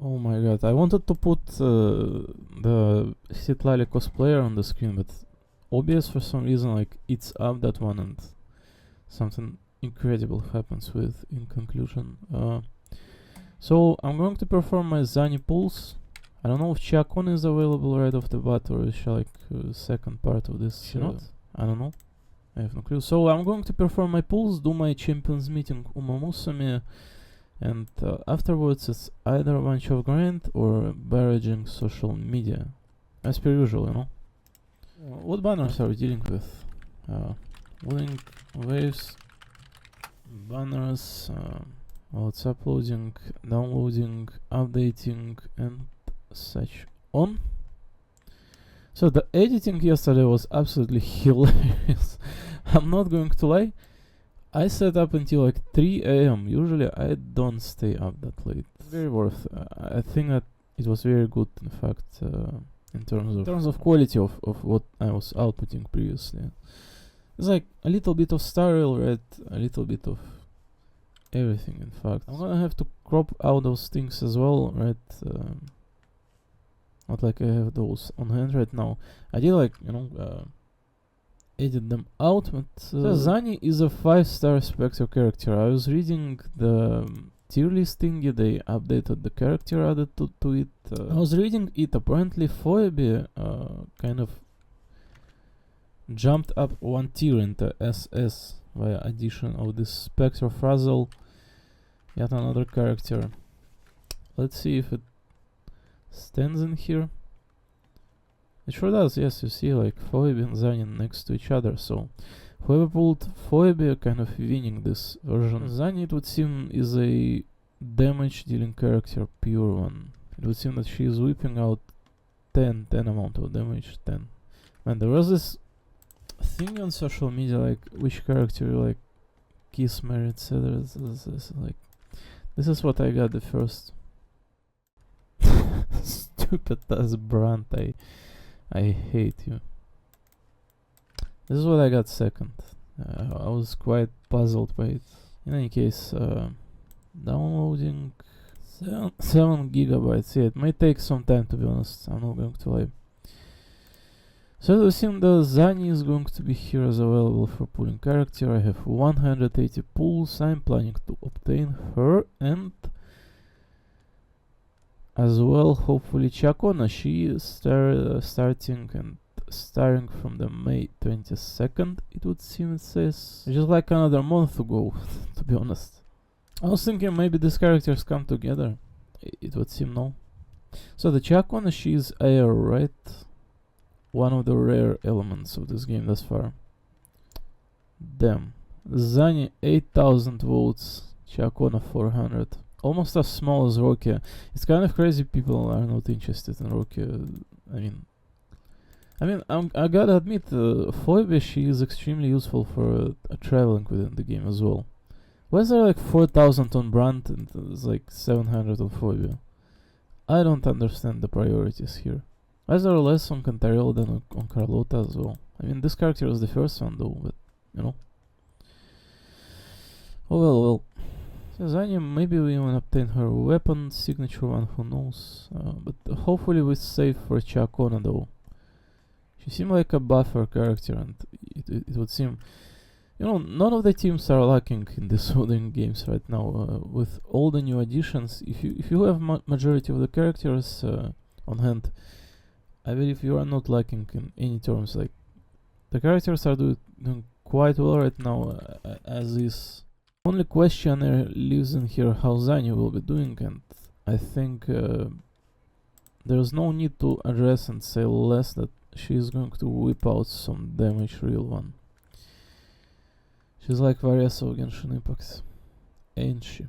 Oh my god, I wanted to put the Citlali cosplayer on the screen, but OBS for some reason like eats up that one and something incredible happens with in conclusion. So I'm going to perform my Zani pulse. I don't know if Chacon is available right off the bat or is like second part of this. Not? I don't know. I have no clue. So I'm going to perform my pulse, do my champions meeting Uma Musume, and afterwards it's either a bunch of grind or barraging social media. As per usual, you know. What banners are we dealing with? Link, waves, banners, it's uploading, downloading, updating, and such on. So the editing yesterday was absolutely hilarious. I'm not going to lie. I sat up until like 3 a.m. Usually I don't stay up that late. It's very worth. I think that it was very good, in fact, in terms of quality of what I was outputting previously. It's like a little bit of Star Rail, a little bit of everything. In fact, I'm gonna have to crop out those things as well, right? Not like I have those on hand right now. I did like, edit them out, but Zani is a 5-star Spectre character. I was reading the tier list thingy, they updated the character added to it. I was reading it, apparently Phoebe kind of jumped up 1 tier into SS via addition of this Spectre Frazzle, yet another character. Let's see if it stands in here. It sure does, yes, you see like Phoebe and Zani next to each other, so whoever pulled Phoebe kind of winning this version. Zani, it would seem, is a damage dealing character, pure one. It would seem that she is whipping out 10 amount of damage, 10. Man, there was this thing on social media, like which character you like kiss, marry, etc. Like, this is what I got the first. Stupid as Brant, I hate you. This is what I got second. I was quite puzzled by it. In any case, downloading 7 gigabytes. Yeah, it might take some time, to be honest. I'm not going to lie. So it seems the Zani is going to be here as available for pulling character. I have 180 pulls. I'm planning to obtain her and as well, hopefully, Chacona. She is starting and starting from the May 22nd, it would seem it says. Just like another month ago, to be honest. I was thinking maybe these characters come together. It would seem no. So the Chacona, she is air, right? One of the rare elements of this game thus far. Damn. Zani 8000 votes, Chacona 400. Almost as small as Rocky. It's kind of crazy people are not interested in Rocky. I gotta admit, Phoebe, she is extremely useful for traveling within the game as well. Why is there like 4000 on Brant and there's like 700 on Phoebe? I don't understand the priorities here. Why is there less on Cantarell than on Carlota as well? I mean, this character was the first one though, but you know. Oh well. So Zanya, maybe we even obtain her weapon signature one, who knows. But hopefully we save for Chacona though. She seemed like a buffer character, and it would seem, none of the teams are lacking in the Southern games right now. With all the new additions, if you have majority of the characters on hand, I believe you are not lacking in any terms. Like, the characters are doing quite well right now as is. Only question lives in here how Zanya will be doing, and I think there's no need to address and say less that she is going to whip out some damage, real one. She's like Varese of Genshin Impact, ain't she?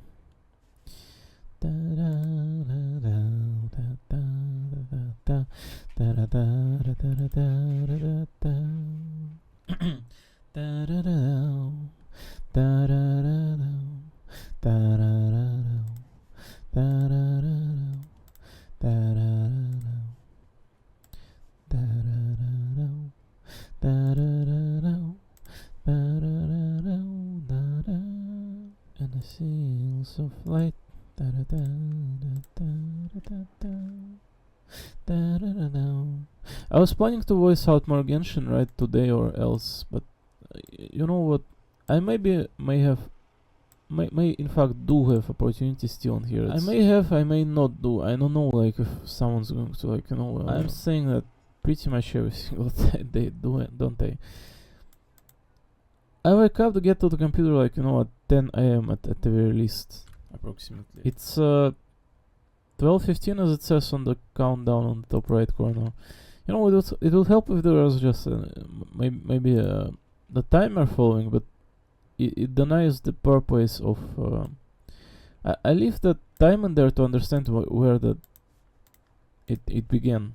And the seals of light. I was planning to voice out more Genshin right today or else, but you know what? I may have, may in fact do have opportunity still on here. I may have, I may not do. I don't know, like if someone's going to, like, you know. I'm saying that pretty much every single day, don't I? I wake up to get to the computer, like, you know, at 10 a.m. at the very least, approximately. It's 12:15 as it says on the countdown on the top right corner. You know, it would help if there was just maybe the timer following, but it denies the purpose of. I leave the time in there to understand where it began.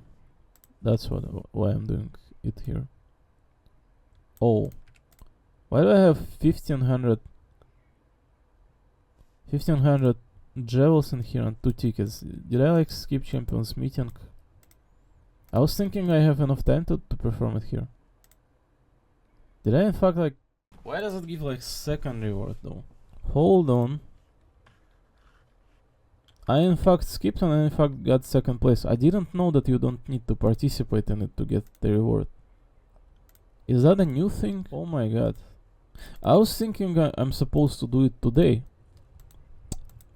That's why I'm doing it here. Oh, why do I have 1500 Jewels in here and 2 tickets? Did I like skip Champions meeting? I was thinking I have enough time to perform it here. Did I in fact like... Why does it give like second reward though? Hold on. I in fact skipped and I in fact got second place. I didn't know that you don't need to participate in it to get the reward. Is that a new thing? Oh my god. I was thinking I'm supposed to do it today.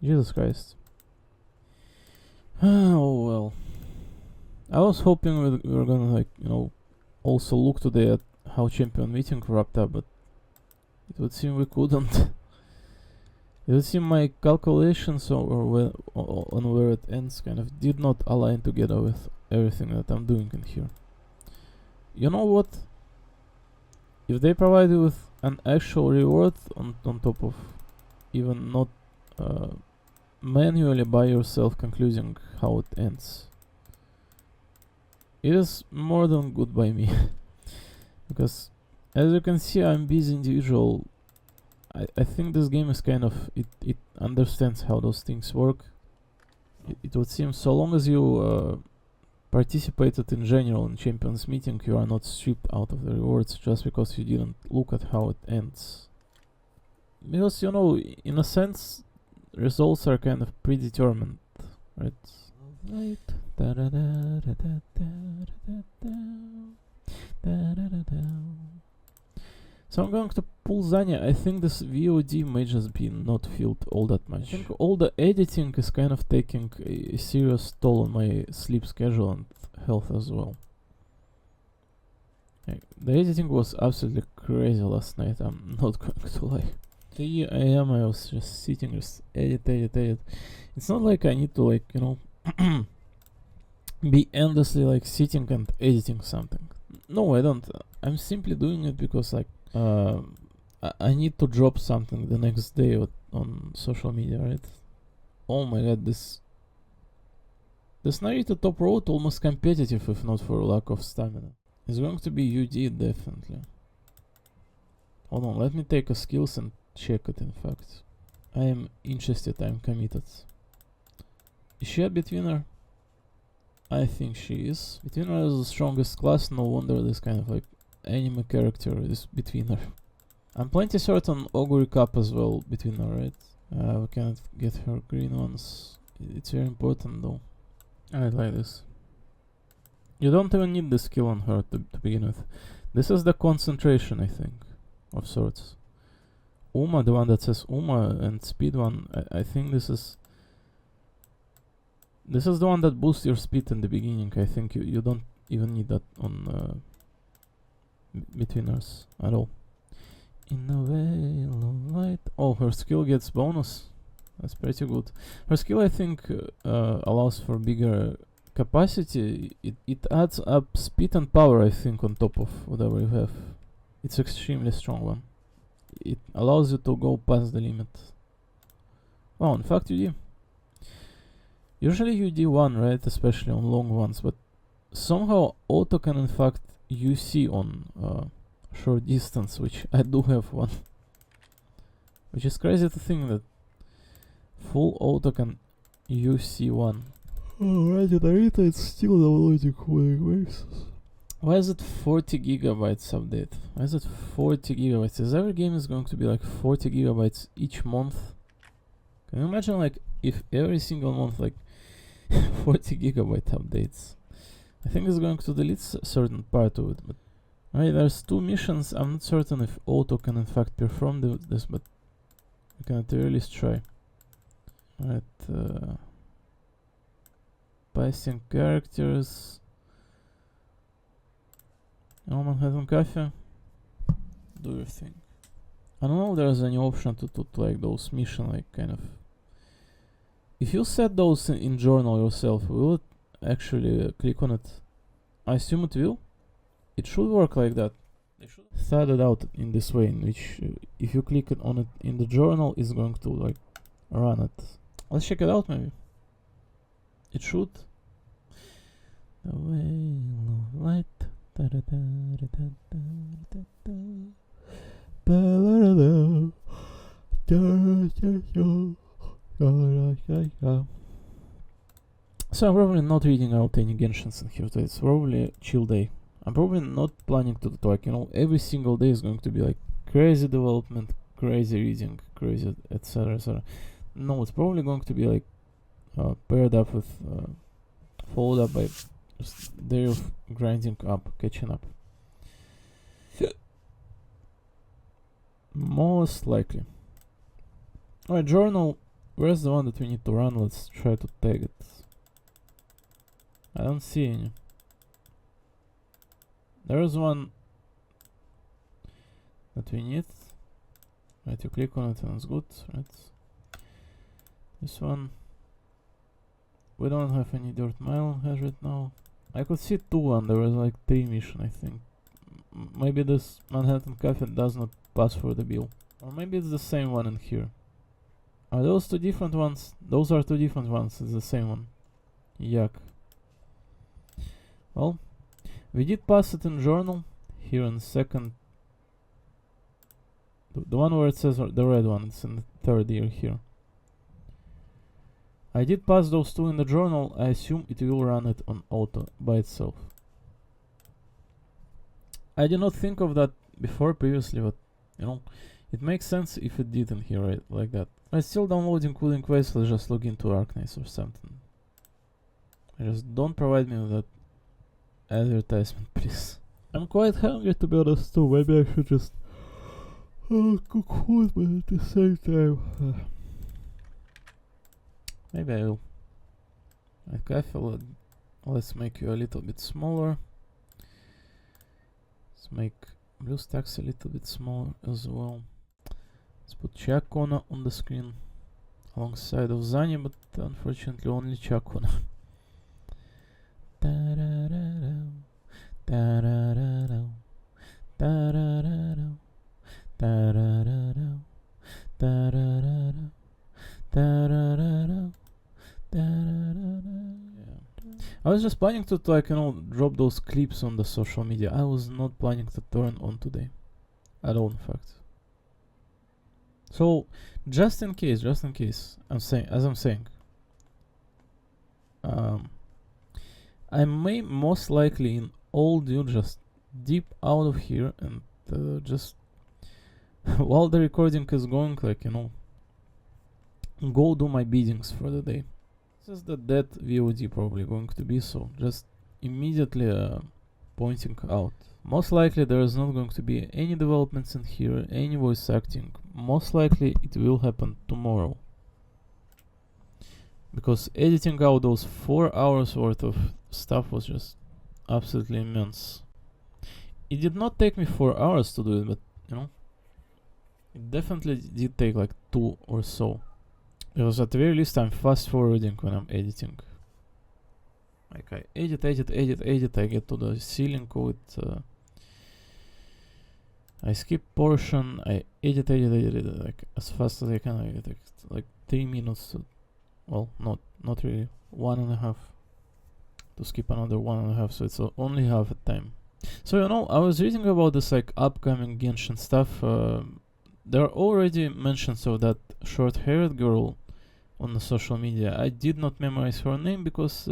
Jesus Christ. Oh well. I was hoping we were gonna, like, you know, also look today at how champion meeting wrapped up, but it would seem we couldn't. It would seem my calculations on where it ends kind of did not align together with everything that I'm doing in here. You know what? If they provide you with an actual reward on top of even not manually by yourself concluding how it ends, it is more than good by me. Because as you can see, I'm busy individual. I think this game is kind of, it understands how those things work. It would seem so long as you participated in general in champions meeting, you are not stripped out of the rewards just because you didn't look at how it ends. Because, you know, in a sense, results are kind of predetermined, right? So I'm going to pull Zanya. I think this VOD may just be not filled all that much. I think all the editing is kind of taking a serious toll on my sleep schedule and health as well. The editing was absolutely crazy last night, I'm not going to lie. 3 AM I was just sitting, just edit. It's not like I need to, like, you know, be endlessly like sitting and editing something. No, I don't. I'm simply doing it because, like, I need to drop something the next day on social media, right? Oh my god, this Narita top road almost competitive if not for lack of stamina. It's going to be UD definitely. Hold on, let me take a skills and check it in fact. I am interested, I'm committed. Is she a betweener? I think she is. Betweener is the strongest class, no wonder this kind of like anime character is betweener. I'm plenty certain Augury Cup as well betweener, right? We cannot get her green ones. It's very important though. I like this. You don't even need the skill on her to begin with. This is the concentration, I think, of sorts. Uma, the one that says Uma, and speed one, I think this is the one that boosts your speed in the beginning. I think you don't even need that on betweeners at all. In a veil of light. Oh, her skill gets bonus. That's pretty good. Her skill, I think, allows for bigger capacity. It adds up speed and power, I think, on top of whatever you have. It's extremely strong one. It allows you to go past the limit. Well, in fact, UD. Usually UD1, right? Especially on long ones, but somehow auto can in fact UC on short distance, which I do have one. Which is crazy to think that full auto can UC1. Alright, Narita, it's still downloading waves. Why is it 40 gigabytes update? Why is it 40 gigabytes? Is every game is going to be like 40 gigabytes each month? Can you imagine like if every single month like 40 gigabyte updates. I think it's going to delete certain part of it, but right, there's 2 missions. I'm not certain if auto can in fact perform this, but we can at the least try. Right, passing characters. Manhattan Cafe. Do your thing. I don't know if there's any option to put like those mission like kind of. If you set those in journal yourself, will it actually click on it? I assume it will. It should work like that. They should set it out in this way, in which if you click on it in the journal, it's going to like run it. Let's check it out maybe. It should. The way of light. So I'm probably not reading out any Genshins in here today. It's probably a chill day. I'm probably not planning to like, every single day is going to be like crazy development, crazy reading, crazy etc etc. No, it's probably going to be like paired up with followed up by just day of grinding up, catching up. Most likely. Alright, journal. Where's the one that we need to run? Let's try to tag it. I don't see any. There is one that we need. Right, you click on it and it's good, right? This one. We don't have any dirt mile on right now. I could see 2 and there was like 3 mission, I think. Maybe this Manhattan Cafe does not pass for the bill. Or maybe it's the same one in here. Are those 2 different ones? Those are 2 different ones, it's the same one. Yuck. Well, we did pass it in journal. Here in second. The one where it says the red one, it's in the 3rd year here. I did pass those 2 in the journal. I assume it will run it on auto by itself. I did not think of that before previously, but it makes sense if it didn't here, right, like that. I'm still downloading Cooling Quest. Let's just log into Arknights or something. Just don't provide me with that advertisement, please. I'm quite hungry to be honest too. Maybe I should just cook food, but at the same time, maybe I will. Okay, let's make you a little bit smaller. Let's make BlueStacks a little bit smaller as well. Let's put Chakona on the screen alongside of Zanya, but unfortunately only Chakona. I was just planning to like drop those clips on the social media. I was not planning to turn on today at all, in fact. So just in case, I'm saying, I may most likely in all due just dip out of here and just while the recording is going, like go do my biddings for the day. This is the dead VOD probably going to be, so just immediately pointing out. Most likely there is not going to be any developments in here, any voice acting. Most likely it will happen tomorrow. Because editing out those 4 hours worth of stuff was just absolutely immense. It did not take me 4 hours to do it, but it definitely did take like 2 or so. Because at the very least I'm fast forwarding when I'm editing. Like I edit, I get to the ceiling code, I skip portion, I edit like as fast as I can. I take like 3 minutes to, well, not really, 1.5 to skip another 1.5, so it's only half the time. So I was reading about this like upcoming Genshin stuff. There are already mentions of that short-haired girl on the social media. I did not memorize her name because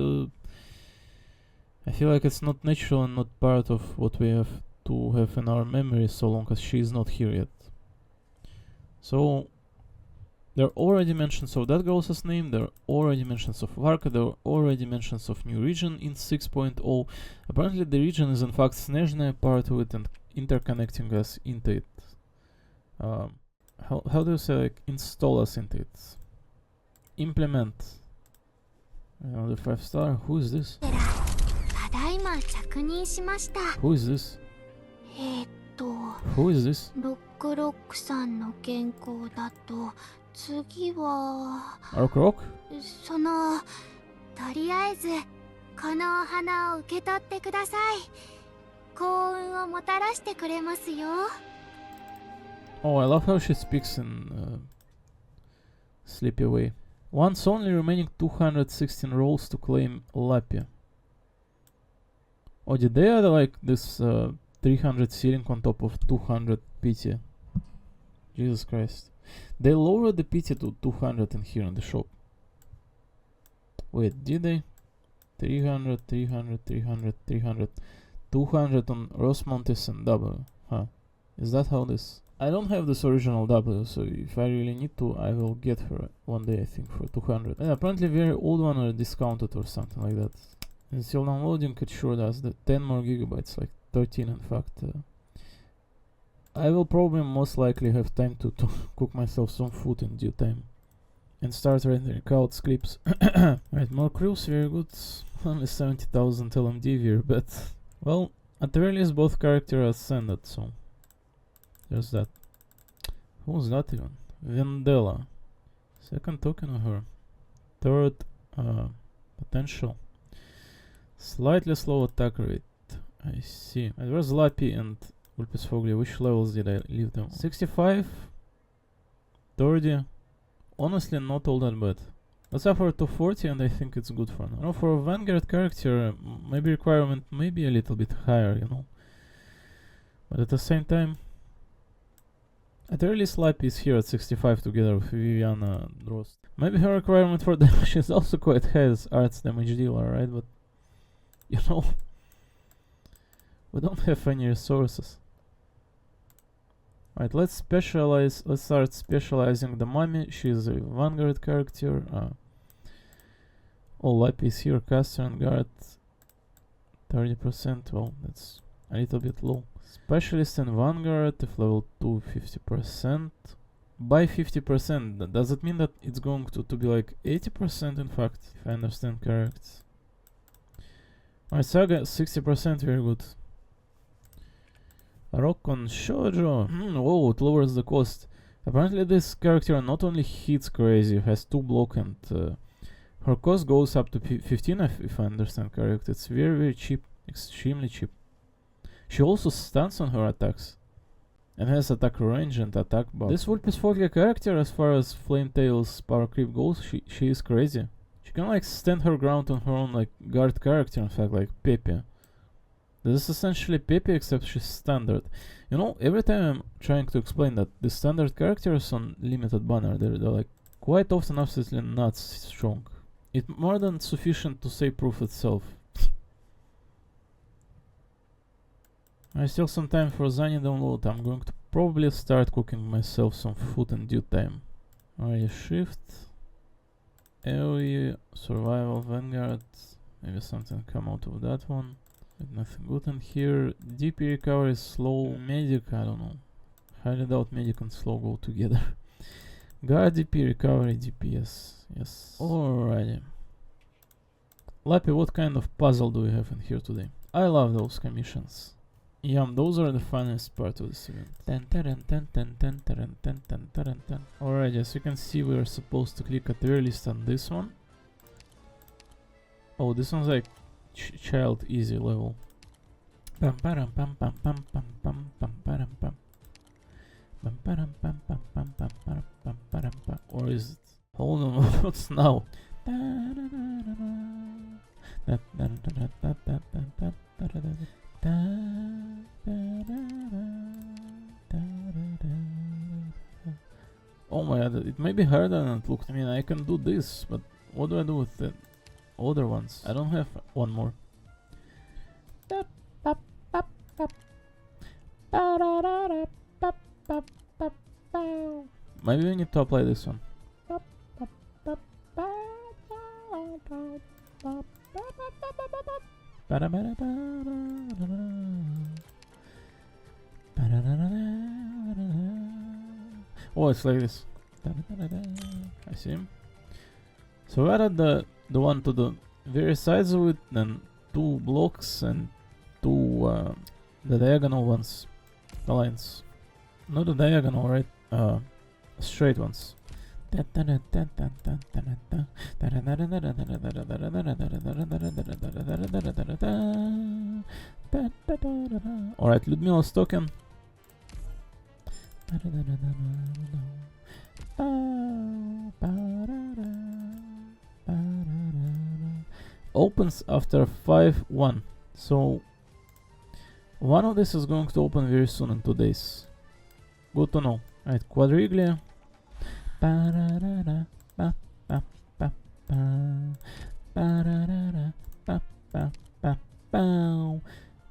I feel like it's not natural and not part of what we have to have in our memory so long as she is not here yet. So There are already mentions of that girl's name, there are already mentions of Varka, there are already mentions of new region in 6.0. Apparently the region is in fact Snezhnaya part of it and interconnecting us into it. How do you say, like, install us into it? Implement. Another 5-star. Who is this? Who is this? Who is this? 66さんの原稿だと次は Rock? そのとりあえずこのお花を受け取ってください。幸運をもたらしてくれますよ。 Oh, I love how she speaks in sleepy way. Once only remaining 216 rolls to claim Lappy. Oh, did they add like this 300 ceiling on top of 200 pity? Jesus Christ. They lowered the pity to 200 in here in the shop. Wait, did they? 300, 300, 300, 300. 200 on Rosmontes and W. Huh. Is that how this... I don't have this original W, so if I really need to, I will get her one day, I think, for 200. And apparently very old one are discounted or something like that. And still downloading, it sure does. The 10 more gigabytes, like 13 in fact. I will probably most likely have time to cook myself some food in due time. And start rendering out clips. Right, more crews, very good. Only 70,000 LMD here, but... Well, at the very least both characters are ascended, so... There's that. Who's that even? Vendela. Second token of her. Third, potential. Slightly slow attack rate. I see. And where's Lappy and Ulpis Fogli? Which levels did I leave them? 65? 30? Honestly, not all that bad. Let's offer to 40 and I think it's good for now. No, for a Vanguard character, maybe requirement may be a little bit higher, you know. But at the same time, at the earliest Lappy is here at 65 together with Viviana Drost. Maybe her requirement for damage is also quite high as arts damage dealer, right? But, you know, we don't have any resources. Right, let's start specializing the mummy. She's a Vanguard character. All Lappy is here, caster and guard 30%, well, that's a little bit low. Specialist and Vanguard, if level 2, 50%. By 50%, does it mean that it's going to be like 80% in fact, if I understand correct? Alright, Saga, 60%, very good. Rokon Shoujo, whoa, it lowers the cost. Apparently this character not only hits crazy, has 2 block and her cost goes up to 15 if I understand correct. It's very, very cheap, extremely cheap. She also stuns on her attacks and has attack range and attack buff. This Vulpes Foglia character, as far as Flame Tail's power creep goes, she is crazy. She can like stand her ground on her own like guard character, in fact, like Pepe. This is essentially Pepe except she's standard. You know, every time I'm trying to explain that the standard characters on limited banner, they're like quite often absolutely not strong. It's more than sufficient to say proof itself. I still some time for Zani download. I'm going to probably start cooking myself some food in due time. Alright, shift. AoE, survival, Vanguard. Maybe something come out of that one. But nothing good in here. DP recovery is slow. Medic, I don't know. Highly doubt medic and slow go together. Guard DP, recovery DPS. Yes. Alrighty. Lappy, what kind of puzzle do we have in here today? I love those commissions. Yeah, those are the funniest part of this event. Alright, as you can see, we are supposed to click at the very least on this one. Oh, this one's like child easy level. Or is it? Hold on, what's now? Oh my god, it may be harder than it looks. I mean, I can do this, but what do I do with the other ones? I don't have one more. Maybe we need to apply this one. Oh, it's like this. I see. So we added the one to the very sides of it, then two blocks and two the diagonal ones, the lines. Not the diagonal, right? Straight ones. Alright, Ludmila's token. Opens after 5-1. So one of this is going to open very soon in 2 days. Good to know. Right, Quadriglia.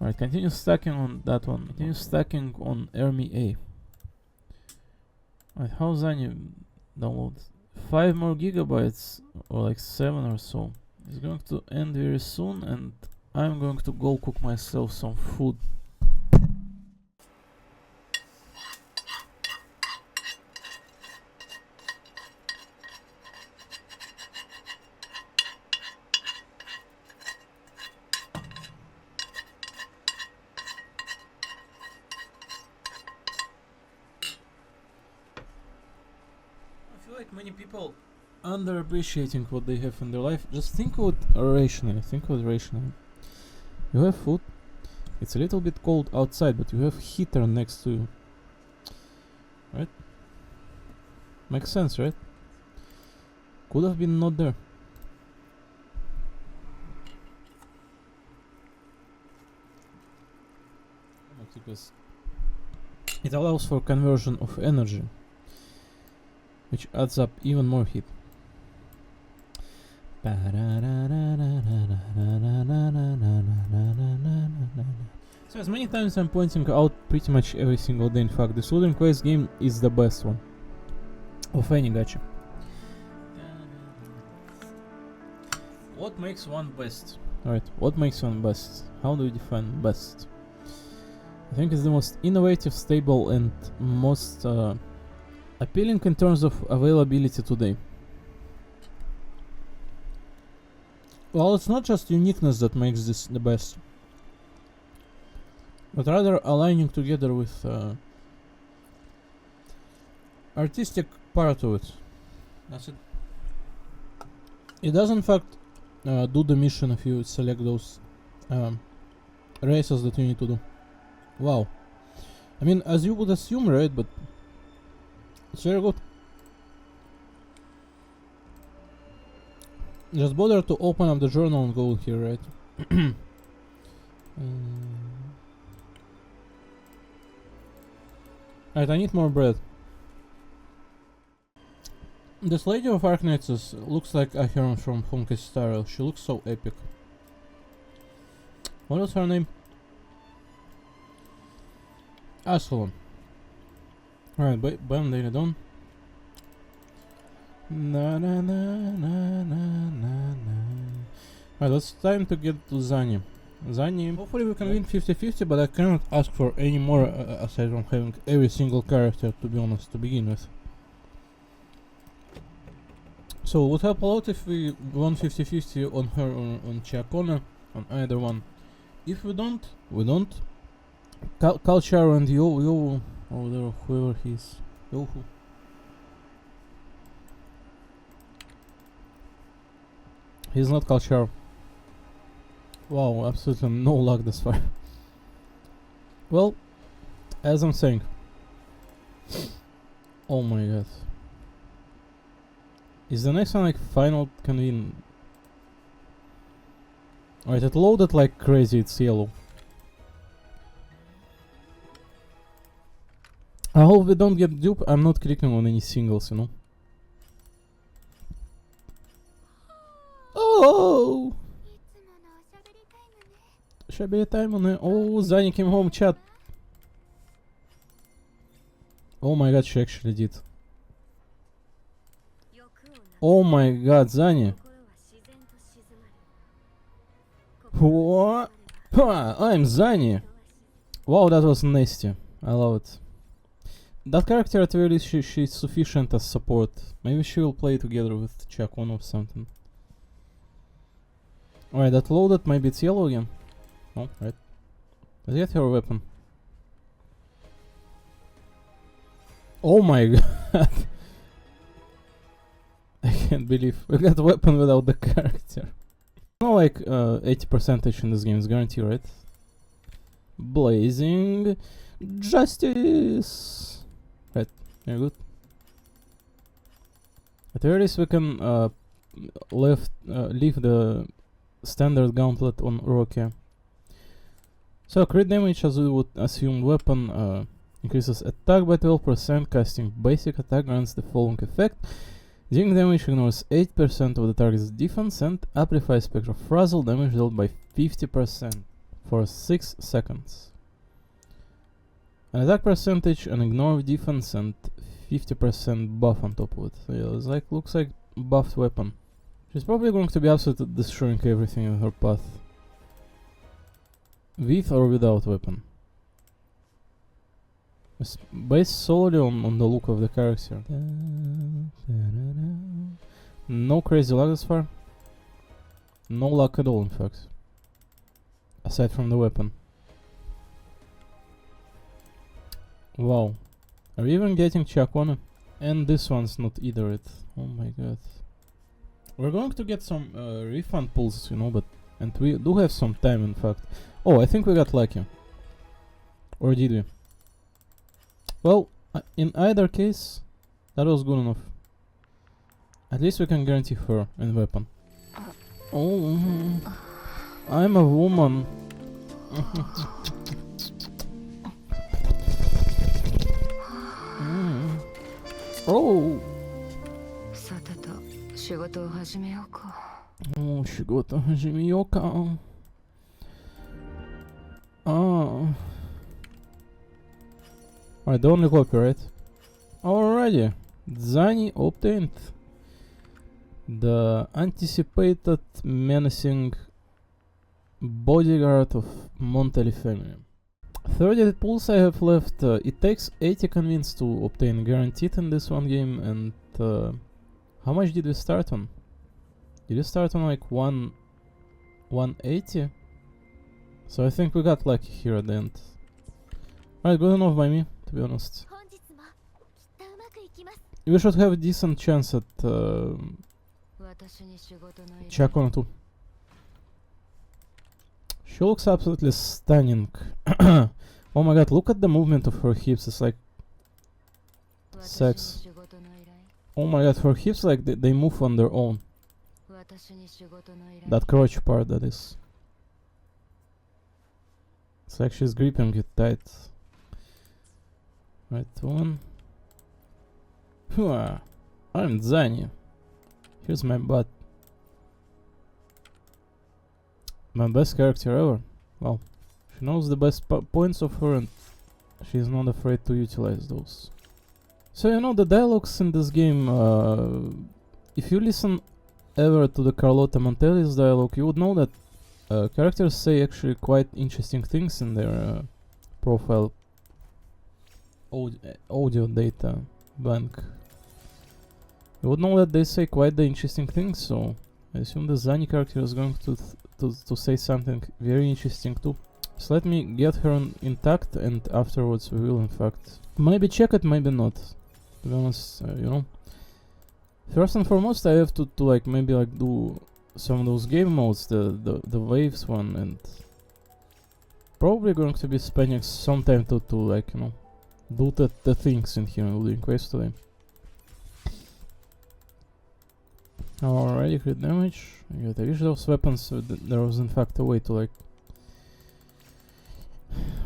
Alright, continue stacking on that one. Continue stacking on Army A. Alright, how's Zany download? 5 more gigabytes, or like 7 or so. It's going to end very soon, and I'm going to go cook myself some food. I feel like many people underappreciating what they have in their life. Just think of it rationally. You have food. It's a little bit cold outside, but you have heater next to you. Right? Makes sense, right? Could have been not there. Because it allows for conversion of energy, which adds up even more heat. So as many times I'm pointing out pretty much every single day, in fact, this Wooden Quest game is the best one of any gacha. What makes one best? Alright, what makes one best? How do you define best? I think it's the most innovative, stable, and most appealing in terms of availability today. Well, it's not just uniqueness that makes this the best, but rather aligning together with artistic part of it. That's it. It does in fact do the mission if you select those races that you need to do. Wow. I mean, as you would assume, right? But it's very good. Just bother to open up the journal and go here, right? Right, I need more bread. This Lady of Arknights looks like Acheron from Honkai Star Rail. She looks so epic. What is her name? Ascalon. Alright, bam, daily done. Na na na na na na na. Alright, it's time to get to Zany. Zany, hopefully we can win 50-50, but I cannot ask for any more aside from having every single character, to be honest, to begin with. So it would help a lot if we won 50-50 on her or on Chiakona, on either one. If we don't, we don't. Kalchar and Yo, over there, whoever he is. Yohu. He's not Kalchar. Wow, absolutely no luck this far. Well, as I'm saying. Oh my god. Is the next one like final convene? Alright, it loaded like crazy, it's yellow. I hope we don't get dupe. I'm not clicking on any singles, you know. Oh! Shabby time on it. Oh, Zany came home, chat. Oh my god, she actually did. Oh my god, Zany. What? I'm Zani. Wow, that was nasty. I love it. That character at very least she's sufficient as support. Maybe she will play together with Chacon or something. Alright, that loaded, maybe it's yellow again. Oh, right. Let's get her weapon. Oh my god. I can't believe we got a weapon without the character. No, like 80% in this game is guaranteed, right? Blazing Justice. Right, very good. At the very least we can leave the standard gauntlet on Rocky. So crit damage, as we would assume, weapon increases attack by 12%, casting basic attack grants the following effect. Dealing damage ignores 8% of the target's defense and amplifies spectral frazzle damage dealt by 50% for 6 seconds. An attack percentage, an ignore defense and 50% buff on top of it. So yeah, it's like, looks like buffed weapon. She's probably going to be absolutely destroying everything in her path. With or without weapon. It's based solely on the look of the character. No crazy luck this far. No luck at all, in fact. Aside from the weapon. Wow. Are we even getting Chacon? And this one's not either it. Oh my god. We're going to get some refund pulls, you know, but... And we do have some time, in fact. Oh, I think we got lucky. Or did we? Well, in either case, that was good enough. At least we can guarantee her and weapon. Oh, I'm a woman. Oh. Oh, 仕事始めようか。Ah. Alright, the only copy, right? Alrighty. Zani obtained the anticipated menacing bodyguard of Monteli family. 30 pulls I have left. It takes 80 convince to obtain guaranteed in this one game, and how much did we start on? Did we start on like 180? So I think we got lucky here at the end. Alright, good enough by me, to be honest. We should have a decent chance at Chacon too. She looks absolutely stunning. Oh my god, look at the movement of her hips, it's like sex. Oh my god, her hips like they move on their own. That crotch part, that is. It's like she's gripping it tight. Right, one. I'm Zani. Here's my butt. My best character ever. Well, she knows the best points of her and she's not afraid to utilize those. So you know the dialogues in this game, if you listen ever to the Carlotta Monteli's dialogue, you would know that characters say actually quite interesting things in their profile audio data bank. You would know that they say quite the interesting things, so I assume the Zani character is going to say something very interesting too. So let me get her intact, and afterwards we will in fact maybe check it, maybe not. To be honest, you know. First and foremost, I have to like maybe like do some of those game modes, the waves one, and probably going to be spending some time to like, you know, do the things in here, doing quests today. Alright, crit damage. I wish those weapons, so there was in fact a way to like...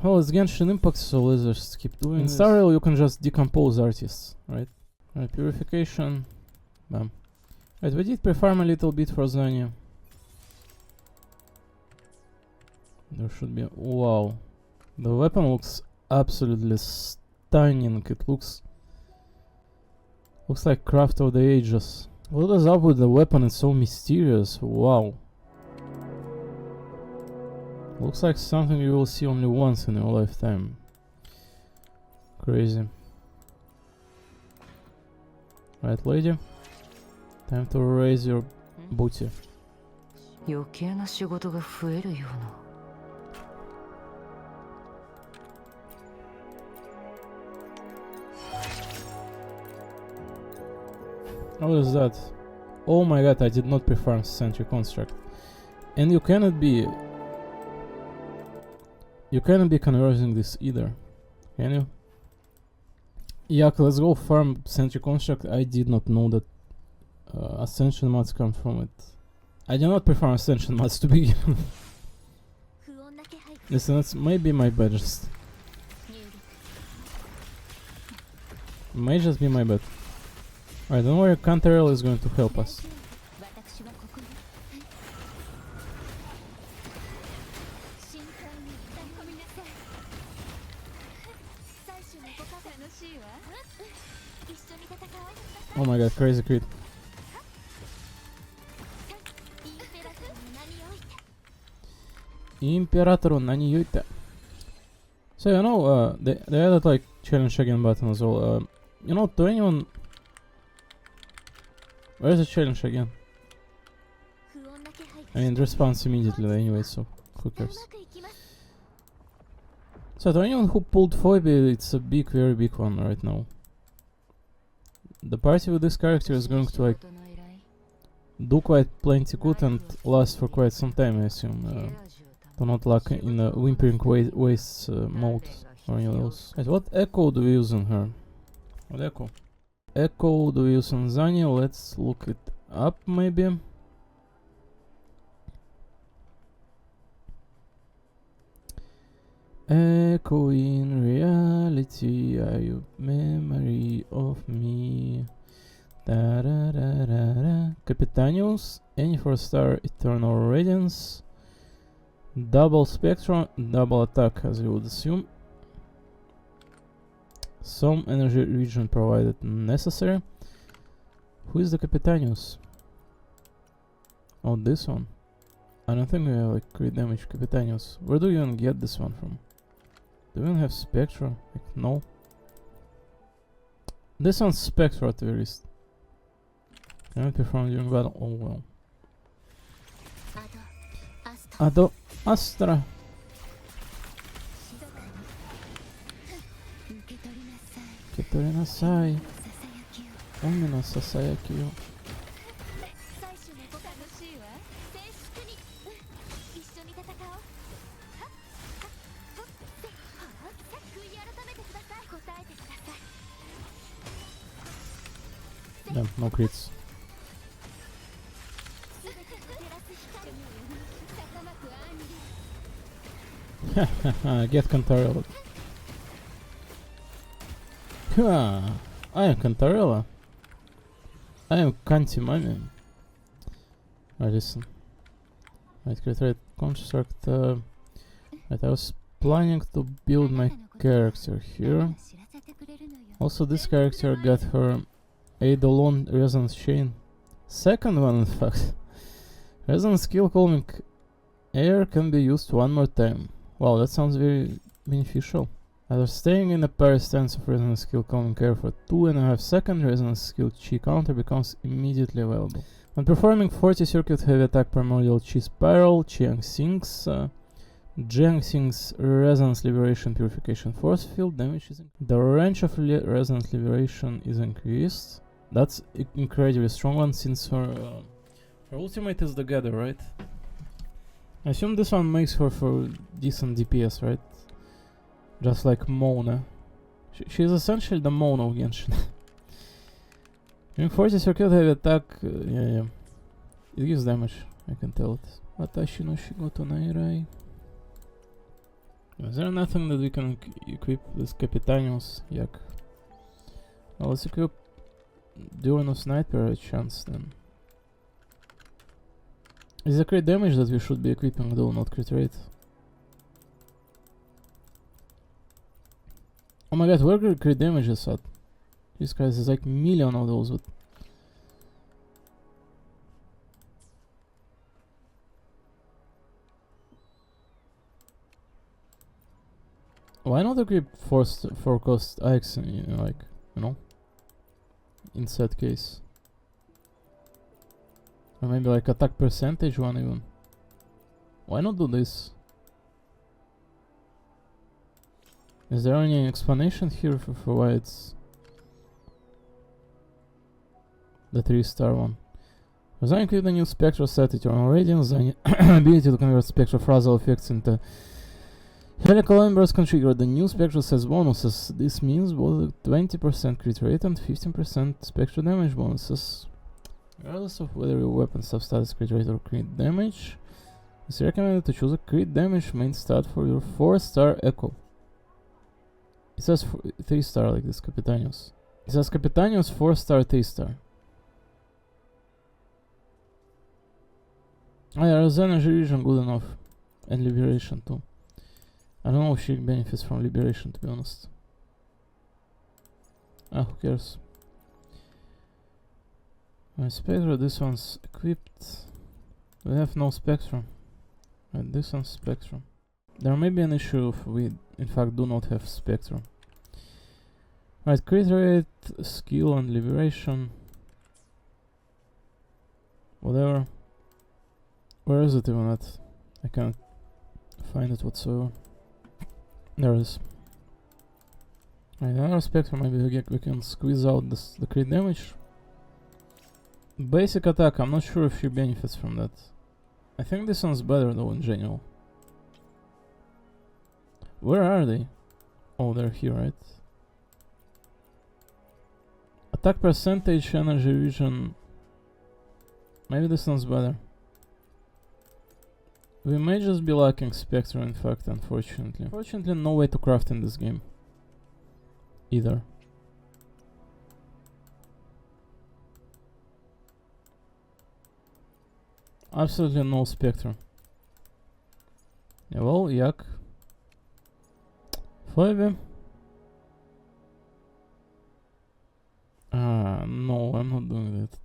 Well, it's Genshin Impact, so let's just keep doing this. In Star Rail you can just decompose artists, right? Right, purification. Bam. Right, we did perform a little bit for Zania. There should be... Wow. The weapon looks absolutely stunning. It looks like Craft of the Ages. What is up with the weapon? It's so mysterious. Wow. Looks like something you will see only once in your lifetime. Crazy. Right, lady? Time to raise your booty. 余計な仕事が増えるような。What is that? Oh my god, I did not perform Sentry Construct. And you cannot be converting this either, can you? Yak, let's go farm Sentry Construct. I did not know that Ascension mods come from it. I did not perform Ascension mods to begin with. Listen, that's maybe my bad, just may just be my bad. Alright, don't worry, Cantarell is going to help us. Oh my god, crazy crit. Imperator nani yoite. So you know, they added like challenge again button as well. You know, to anyone, where's the challenge again? I mean, it responds immediately anyway, so who cares? So to anyone who pulled Phoebe, it's a big, very big one right now. The party with this character is going to like do quite plenty good and last for quite some time, I assume. To not lack in a Whimpering Waste mode or anything else. Right, what echo do we use on her? What echo? Echo do we use on Zanya? Let's look it up maybe. Echo in reality, are you memory of me? Da-da-da-da-da. Capitanius, any 4-star Eternal Radiance, double Spectrum, double attack as you would assume. Some energy region provided necessary. Who is the Capitanius? Oh, this one. I don't think we have like crit damage Capitanius. Where do you even get this one from? Do we even have Spectra? Like, no. This one's Spectra at the very least. Cannot perform during battle. Oh well. Ado Astra. Ketori nasai. Omi no sasayaki yo. Damn, no crits. Get Cantarella. I am Cantarella. I am Canti Mami. Right, listen. Right, create right construct. Right, I was planning to build my character here. Also, this character got her Eidolon Resonance Chain. Second one, in fact. Resonance skill calming air can be used one more time. Wow, that sounds very beneficial. After staying in a parry stance of resonance skill calming air for 2.5 seconds, resonance skill chi counter becomes immediately available. When performing 40 circuit heavy attack primordial chi spiral, Jiangxing's resonance liberation purification force field damage is the range of resonance liberation is increased. That's incredibly strong one since her ultimate is the gather, right? I assume this one makes her for decent DPS, right? Just like Mona. She's essentially the Mona of Genshin. During 40 circuit heavy attack, yeah. It gives damage, I can tell it. Watashi no shigoto nairai. Is there nothing that we can equip this Capitanius Yak? Well, let's equip Duino Sniper a chance then. Is the crit damage that we should be equipping though, not crit rate? Oh my god, where crit damage is at? Jesus Christ, there's like million of those. But Why not equip four cost Axe, like, you know, in that case? Or maybe like attack percentage one even. Why not do this? Is there any explanation here for why it's the 3-star one? Design include a new spectral set at your own radiance, the ability to convert spectral phrasal effects into helical embers configured. The new spectral sets bonuses. This means both 20% crit rate and 15% spectral damage bonuses. Regardless of whether your weapons have status crit rate or crit damage, it's recommended to choose a crit damage main stat for your 4-star Echo. It says 3-star like this, Capitanius. It says Capitanius 4-star 3-star. Oh yeah, there's energy region good enough. And liberation too. I don't know if she benefits from liberation, to be honest. Ah, who cares? My Spectra, this one's equipped. We have no Spectrum. And this one's Spectrum. There may be an issue if we in fact do not have Spectrum. Right, crit rate, skill and liberation. Whatever. Where is it even at? I can't find it whatsoever. There it is. Right, another Spectrum, maybe we can squeeze out the crit damage. Basic attack, I'm not sure if she benefits from that. I think this one's better though in general. Where are they? Oh, they're here, right? Attack percentage, energy region. Maybe this one's better. We may just be lacking Spectre in fact, unfortunately. Unfortunately, no way to craft in this game. Either. Absolutely no Spectre. Yeah, well, yak. Phoebe. No, I'm not doing that.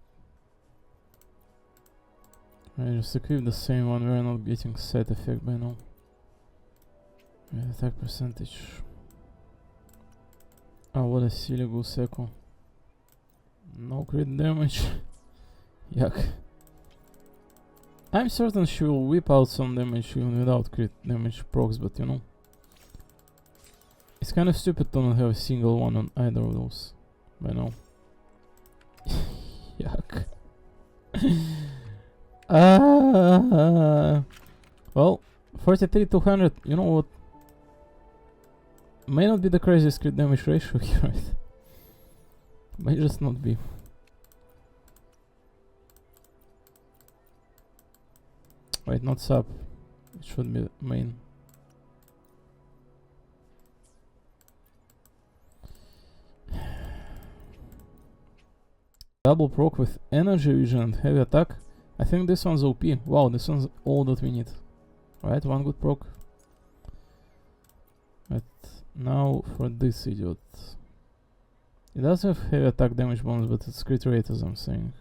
I just equip the same one, we're not getting side effect by now. Right, attack percentage. Oh, what a silly goose echo. No crit damage. Yuck. I'm certain she will whip out some damage even without crit damage procs, but you know. It's kind of stupid to not have a single one on either of those by now. Yuck. Well, 43-200, you know what? May not be the craziest crit damage ratio here, right? May just not be. Wait, not sub. It should be main. Double proc with energy vision and heavy attack. I think this one's OP. Wow, this one's all that we need. Right, one good proc. But now for this idiot. It does have heavy attack damage bonus, but it's crit rate as I'm saying.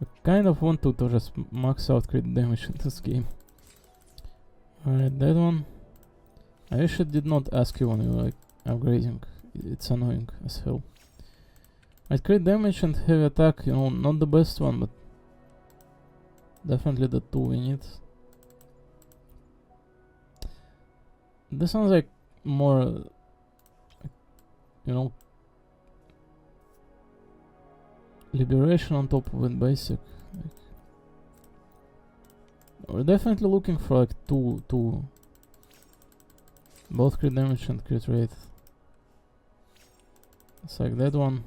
I kind of want to just max out crit damage in this game. Alright, that one. I wish it did not ask you when you were like upgrading. It's annoying as hell. Right, crit damage and heavy attack, you know, not the best one, but definitely the two we need. This sounds like more, you know, liberation on top of it, basic. Like, we're definitely looking for like two both crit damage and crit rate. It's like that one.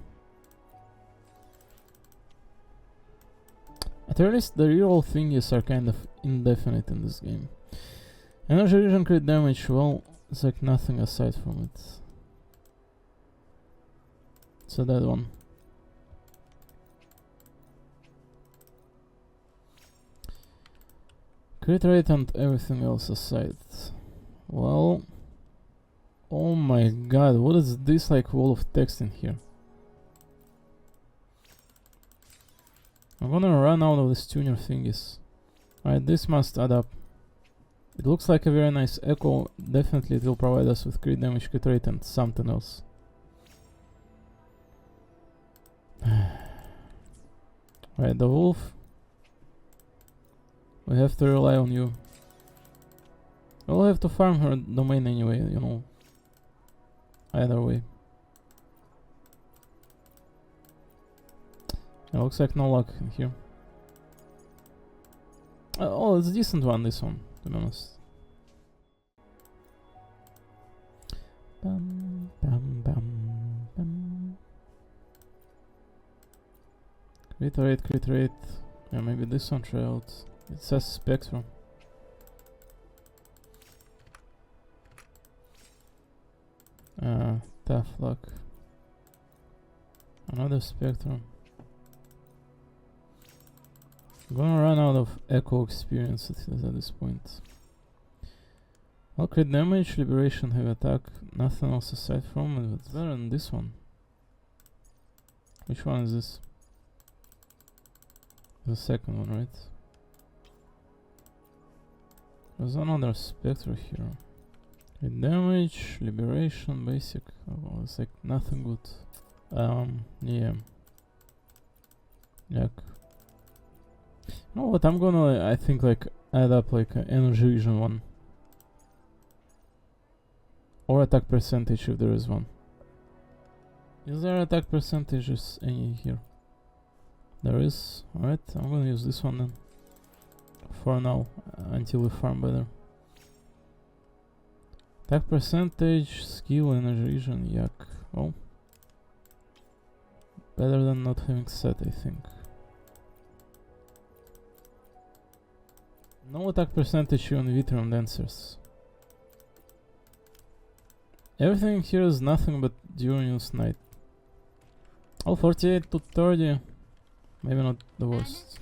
At least the reroll thingies are kind of indefinite in this game. Energy region crit damage, well, it's like nothing aside from it. So that one. Crit rate and everything else aside. Well, oh my god, what is this like wall of text in here? I'm gonna run out of these tuner thingies. Alright, this must add up. It looks like a very nice echo. Definitely it will provide us with crit damage, crit rate and something else. Right, the wolf. We have to rely on you. We'll have to farm her domain anyway, you know. Either way. It looks like no luck in here. Oh, it's a decent one, this one, to be honest. Bum, bum, bum, bum. Crit rate. Yeah, maybe this one try out. It says Spectrum. Tough luck. Another Spectrum. I'm gonna run out of echo experience at this point. Well, crit damage, liberation, heavy attack, nothing else aside from it. It's better than this one. Which one is this? The second one, right? There's another Spectre here. Crit damage, liberation, basic. Oh, well, it's like nothing good. Yeah. Yuck. You know what, I'm gonna, I think, like, add up, like, an energy vision one. Or attack percentage if there is one. Is there attack percentages any here? There is. Alright, I'm gonna use this one then. For now, until we farm better. Attack percentage, skill, energy vision, yuck. Well. Better than not having set, I think. No attack percentage on Vitrum Dancers. Everything here is nothing but Duranius Knight. Oh, 48 to 30. Maybe not the worst.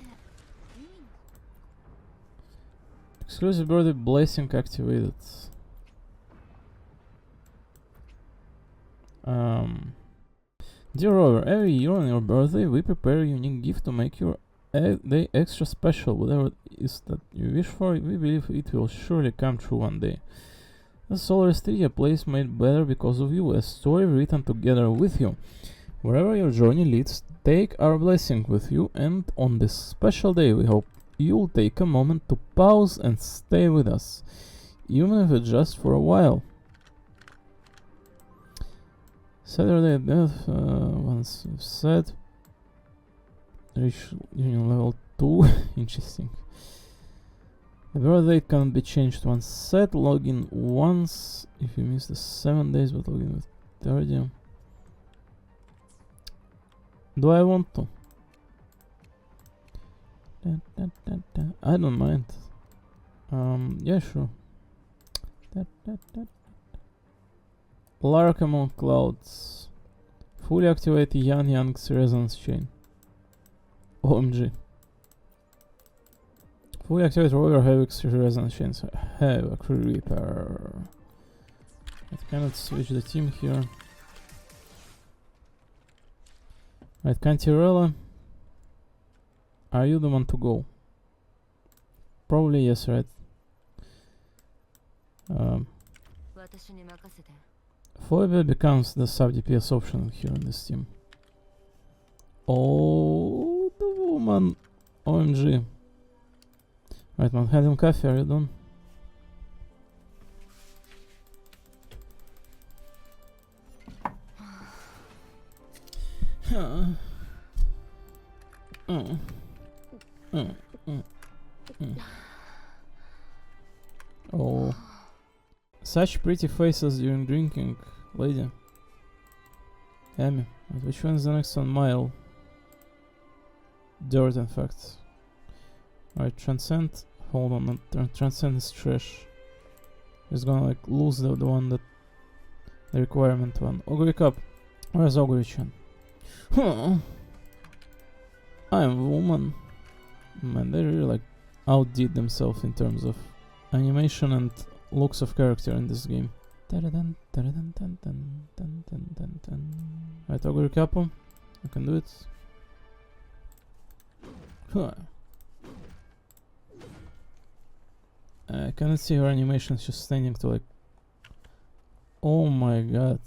Exclusive birthday blessing activated. Dear Rover, every year on your birthday we prepare a unique gift to make your day extra special. Whatever it is that you wish for, we believe it will surely come true one day. The Solar City, a place made better because of you, a story written together with you. Wherever your journey leads, take our blessing with you, and on this special day we hope you'll take a moment to pause and stay with us, even if it's just for a while. Saturday death, once you've said, reach union level 2, interesting. The birth date cannot be changed once set, login once if you miss the 7 days, but login with 30. Do I want to? I don't mind. Yeah, sure. Lark among clouds. Fully activate Yan Yang's resonance chain. OMG. Fully activate Rover Havoc's resonance chains. Havoc Reaper. I cannot switch the team here. Right, Cantirella. Are you the one to go? Probably yes, right? Foibe becomes the sub-DPS option here in this team. Oh, the woman. OMG. Right, Manhattan Coffee, are you done? Oh. Such pretty faces during drinking, lady. Amy. Which one is the next one? Mile. Dirt, in fact. Alright, Transcend. Hold on, Transcend is trash. He's gonna like lose the one that the requirement one. Ogre Cup. Where's Ogre-chan? Huh. I'm a woman. Man, they really like outdid themselves in terms of animation and looks of character in this game. Right, Ogre Capo. I can do it. Huh. I cannot see her animation, she's standing to like... Oh my god.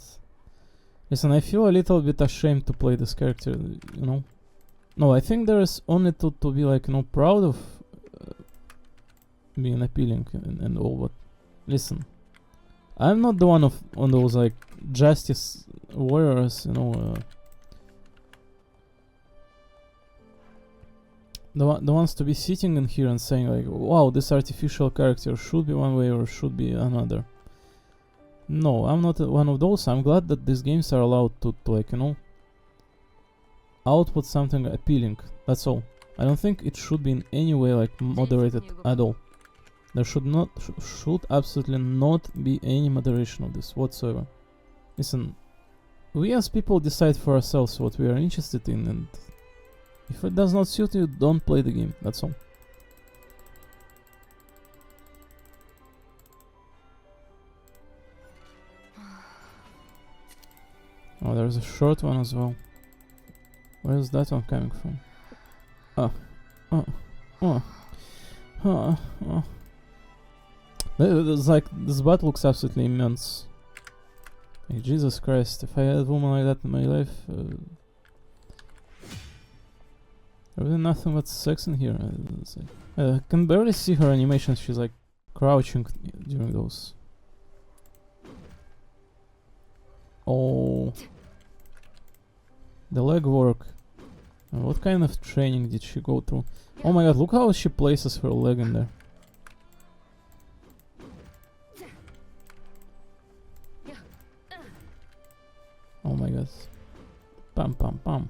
Listen, I feel a little bit ashamed to play this character, you know? No, I think there is only to be like, you know, proud of being appealing and all, but... Listen. I'm not the one of on those like justice warriors, you know, the ones to be sitting in here and saying like, wow, this artificial character should be one way or should be another. No, I'm not one of those. I'm glad that these games are allowed to like, you know, output something appealing. That's all. I don't think it should be in any way like moderated at all. There should absolutely not be any moderation of this whatsoever. Listen, we as people decide for ourselves what we are interested in, and if it does not suit you, don't play the game, that's all. Oh, there's a short one as well. Where is that one coming from? It's like, this bat looks absolutely immense. Like, Jesus Christ, if I had a woman like that in my life... really nothing but sex in here. I can barely see her animation, she's like crouching during those. Oh. The leg work. What kind of training did she go through? Oh my god, look how she places her leg in there. Oh my god. Pam pam pam.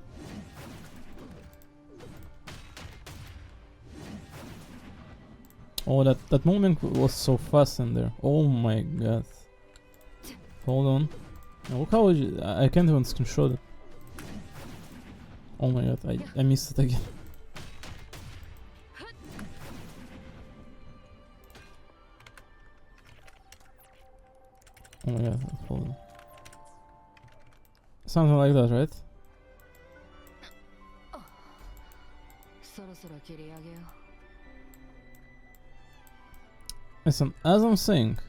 Oh, that movement was so fast in there. Oh my god. Hold on. Look how I can't even screenshot it. Oh my god, I missed it again. Oh my god, hold on. Something like that, right? Listen, as I'm saying,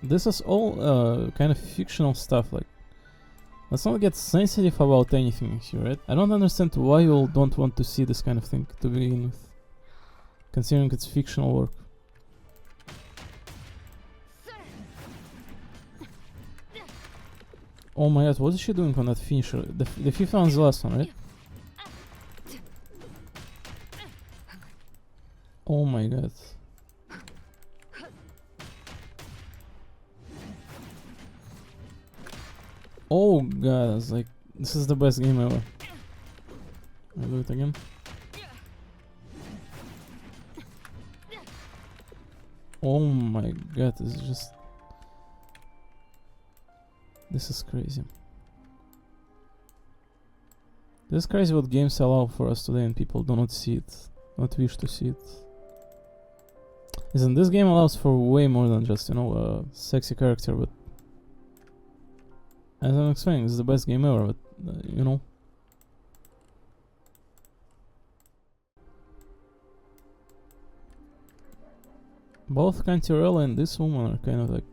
this is all kind of fictional stuff, like, let's not get sensitive about anything here, right? I don't understand why you all don't want to see this kind of thing to begin with, considering it's fictional work. Oh my god, what is she doing on that finisher? The fifth one's the last one, right? Oh my god. Oh god, it's like, this is the best game ever. I'll do it again. Oh my god, this is just... This is crazy. This is crazy what games allow for us today and people do not see it, not wish to see it. Listen, this game allows for way more than just, you know, a sexy character, but as I'm explaining, this is the best game ever, but, you know. Both Cantarella and this woman are kind of like...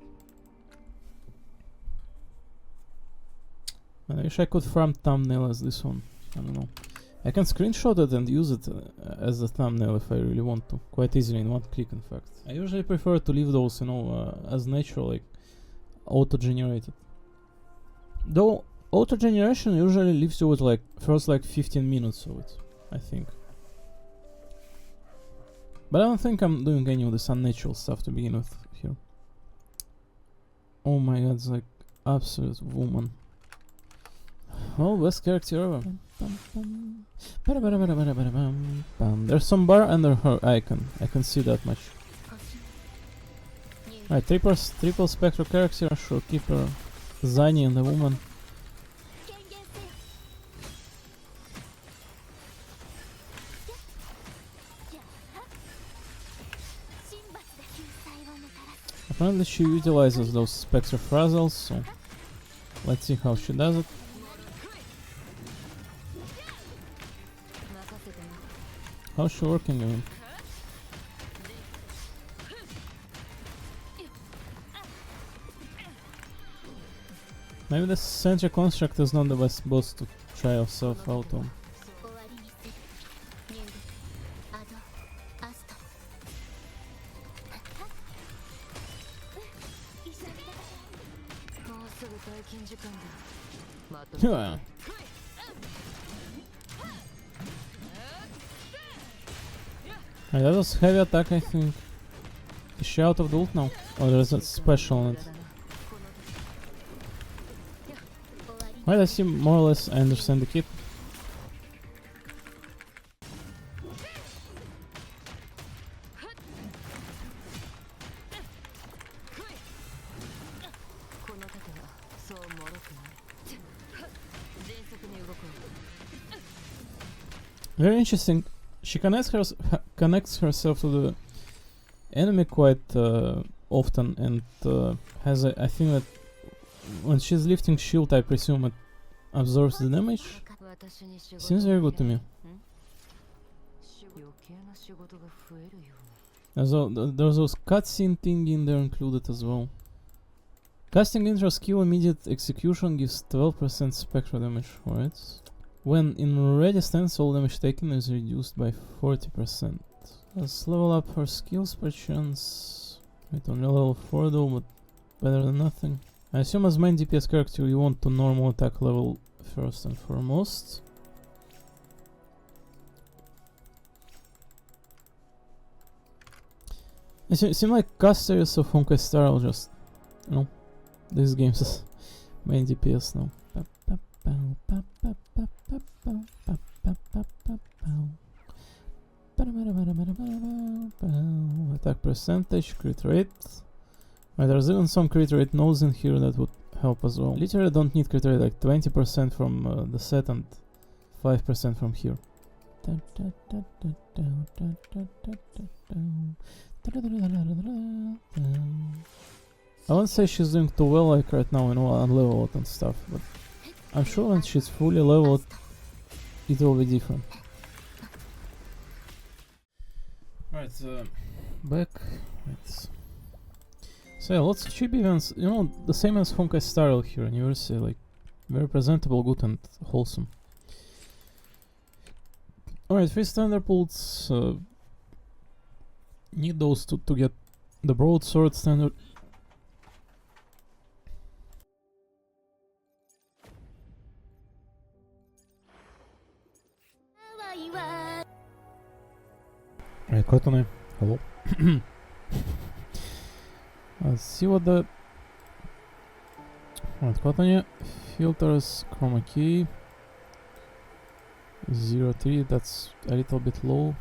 I wish I could farm thumbnail as this one, I don't know. I can screenshot it and use it as a thumbnail if I really want to, quite easily in one click in fact. I usually prefer to leave those, you know, as natural, like auto-generated. Though auto-generation usually leaves you with like first like 15 minutes of it, I think. But I don't think I'm doing any of this unnatural stuff to begin with here. Oh my god, it's like absolute woman. Oh, best character ever. There's some bar under her icon, I can see that much. Right, triple spectral character, sure, keep her. Zani and the woman. Apparently she utilizes those spectral frazzles, so let's see how she does it. How's she working, I mean? Maybe the Sentry Construct is not the best boss to try yourself out on. 終わりにするニュールアドアスト一緒に戦もうすぐ退勤時間だ。まとめ Yeah. Alright, that was heavy attack, I think. Is she out of the ult now? Or there's a special on it? Well, I see more or less I understand the kit. この盾はそう脆くない。迅速に動こう。 Very interesting. She connects herself to the enemy quite often and has a, I think that when she's lifting shield, I presume it absorbs the damage. 私に仕事 Seems very good to me. 余計な仕事が増えるよ。 There's those cutscene thing in there included as well. Casting intro skill immediate execution gives 12% spectral damage for it. When in ready stance, all damage taken is reduced by 40%. Let's level up her skills per chance. Wait, only level 4 though, but better than nothing. I assume as main DPS character you want to normal attack level first and foremost. It seems like casters of Honkai Star are just, you know, this game's is main DPS now. Attack percentage, crit rate. Right, there's even some crit rate nodes in here that would help as well. Literally don't need crit rate, like 20% from the set and 5% from here. I won't say she's doing too well like right now, you know, unleveled and stuff, but I'm sure when she's fully leveled, it will be different. Right, back. Right. So yeah, lots of cheap events, you know, the same as Honkai Star here in University, like very presentable, good and wholesome. Alright, 3 standard pulls, need those to get the broadsword standard. Right, Kotone, hello. Let's see what the... Right, Kotone, filters, chroma key, 03, that's a little bit low.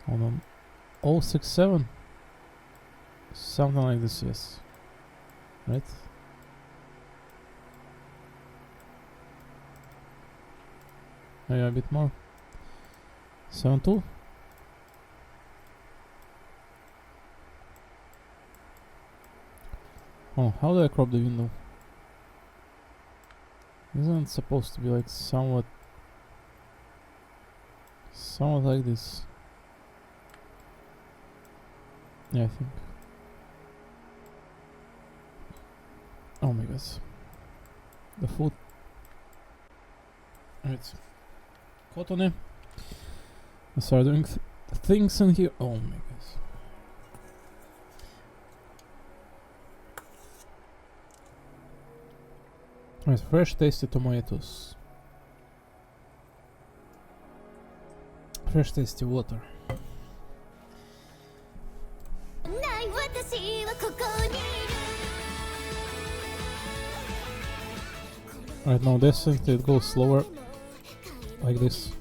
Hold on, 067, something like this, yes, right? Maybe a bit more. 72. Oh, how do I crop the window? Isn't it supposed to be like somewhat like this? Yeah, I think. Oh my god. The foot. Right. Kotone. Let's start doing things in here. Oh my god. Right, fresh tasty tomatoes. Fresh tasty water. Right now this it goes slower. Like this.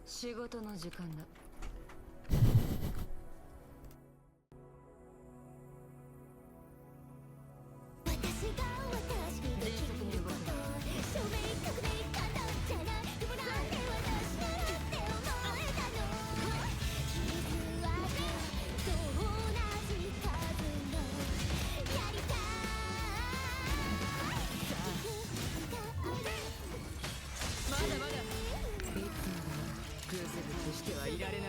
仕事の時間だ。まだまだ。いつまでもグズグズしてはいられない。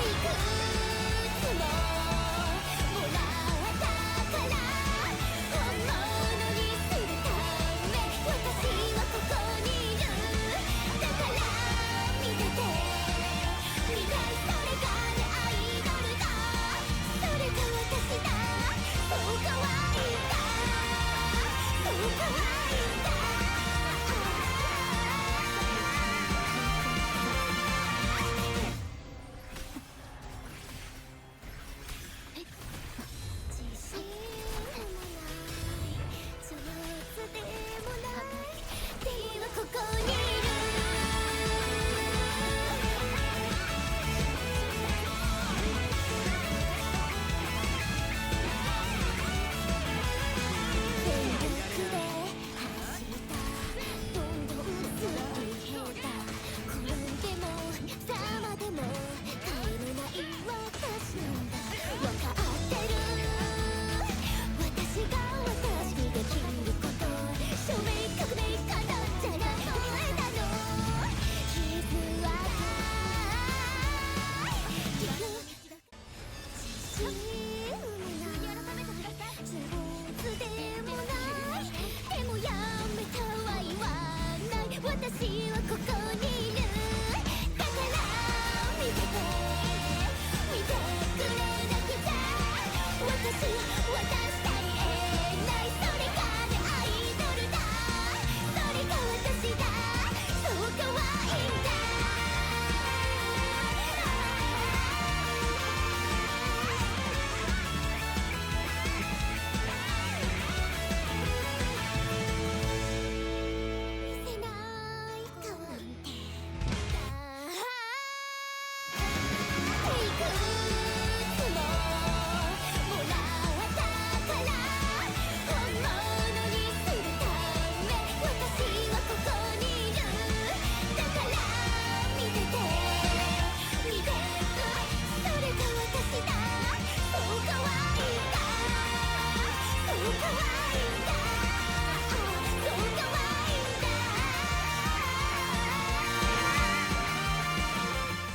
いくつももら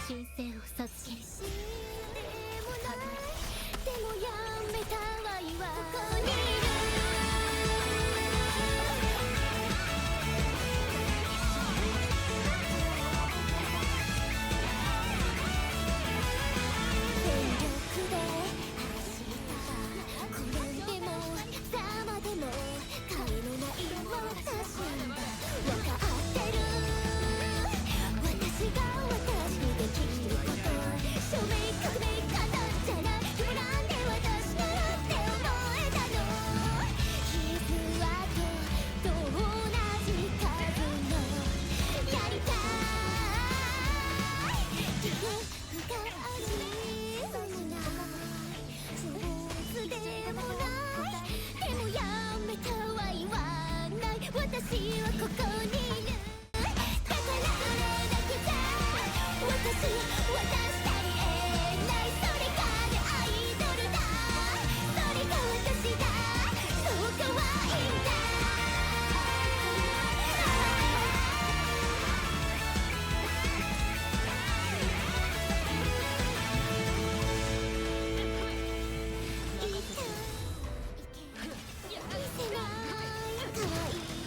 申請を授ける。でもやめたわいはここにいる。全力で走った転んでもざまでも甲斐のない私が分かってる。私が私にできること、証明革命方じゃない。でもなんで私ならって思えたの。傷跡と同じ数のやりたい。理由がありそうなスポーツでもない。でもやめたわ言わない。私はここにいる。だからそれだけじゃ私足りえない。それがねアイドルだ。それが私だ。そう可愛いんだ。見せない可愛いだ。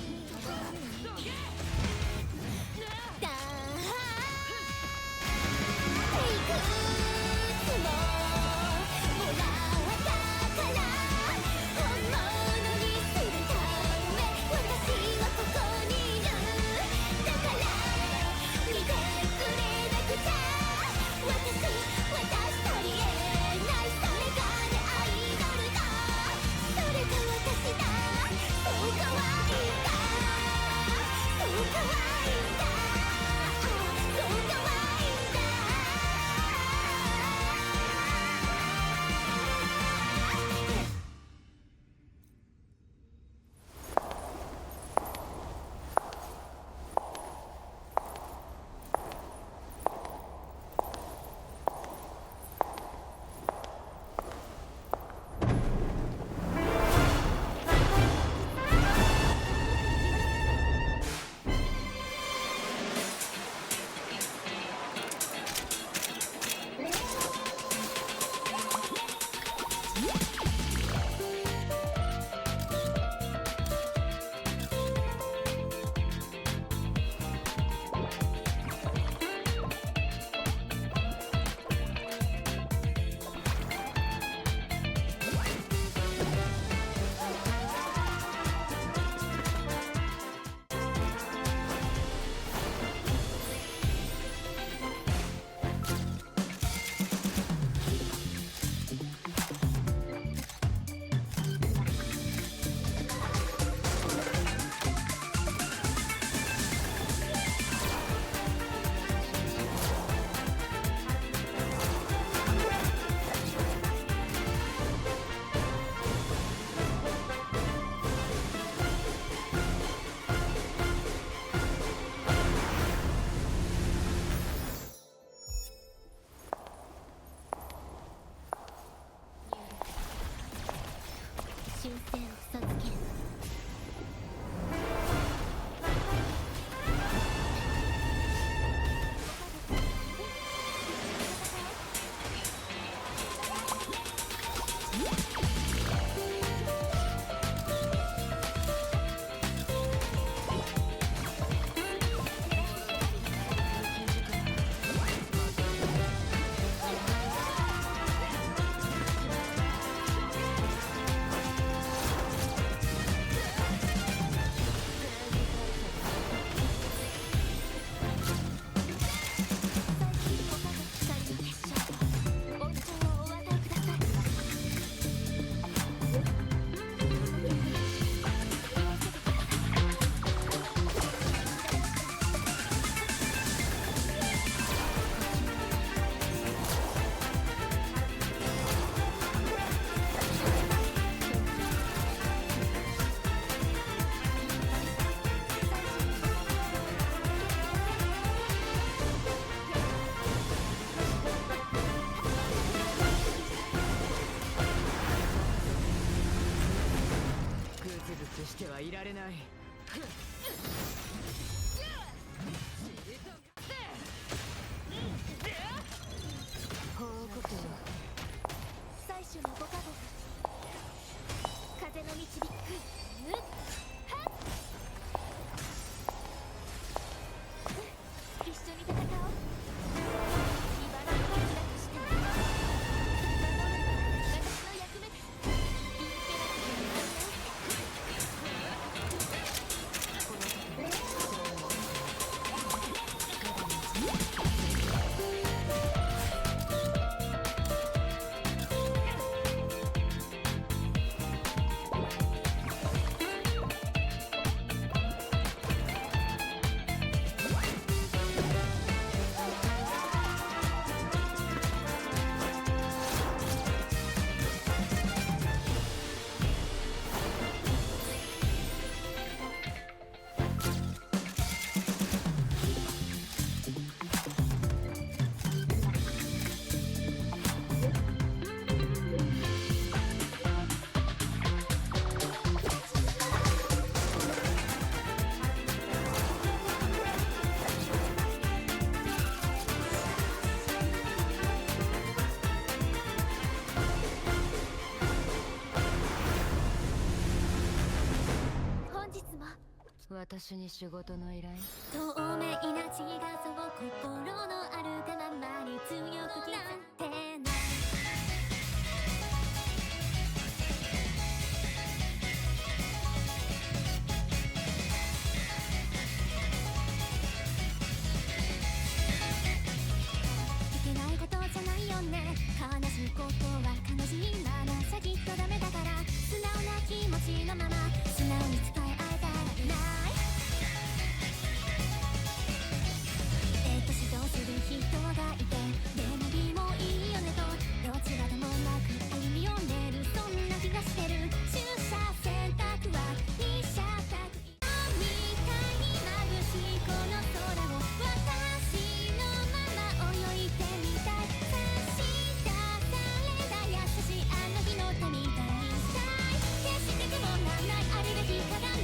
私に仕事の依頼？透明な血がそう心のあるがままに強く刻ってないいけないことじゃないよね悲しいことは悲しいままじゃきっとダメだから素直な気持ちのまま素直に伝え合えたらいない指導する人がいてでも美もいいよねとどちらともなく歩み寄れるそんな気がしてる取捨選択は二者択一みたいに眩しいこの空を私のまま泳いでみたい差し出された優しいあの日の手みたいにしたい決して苦もなんないあるべき鏡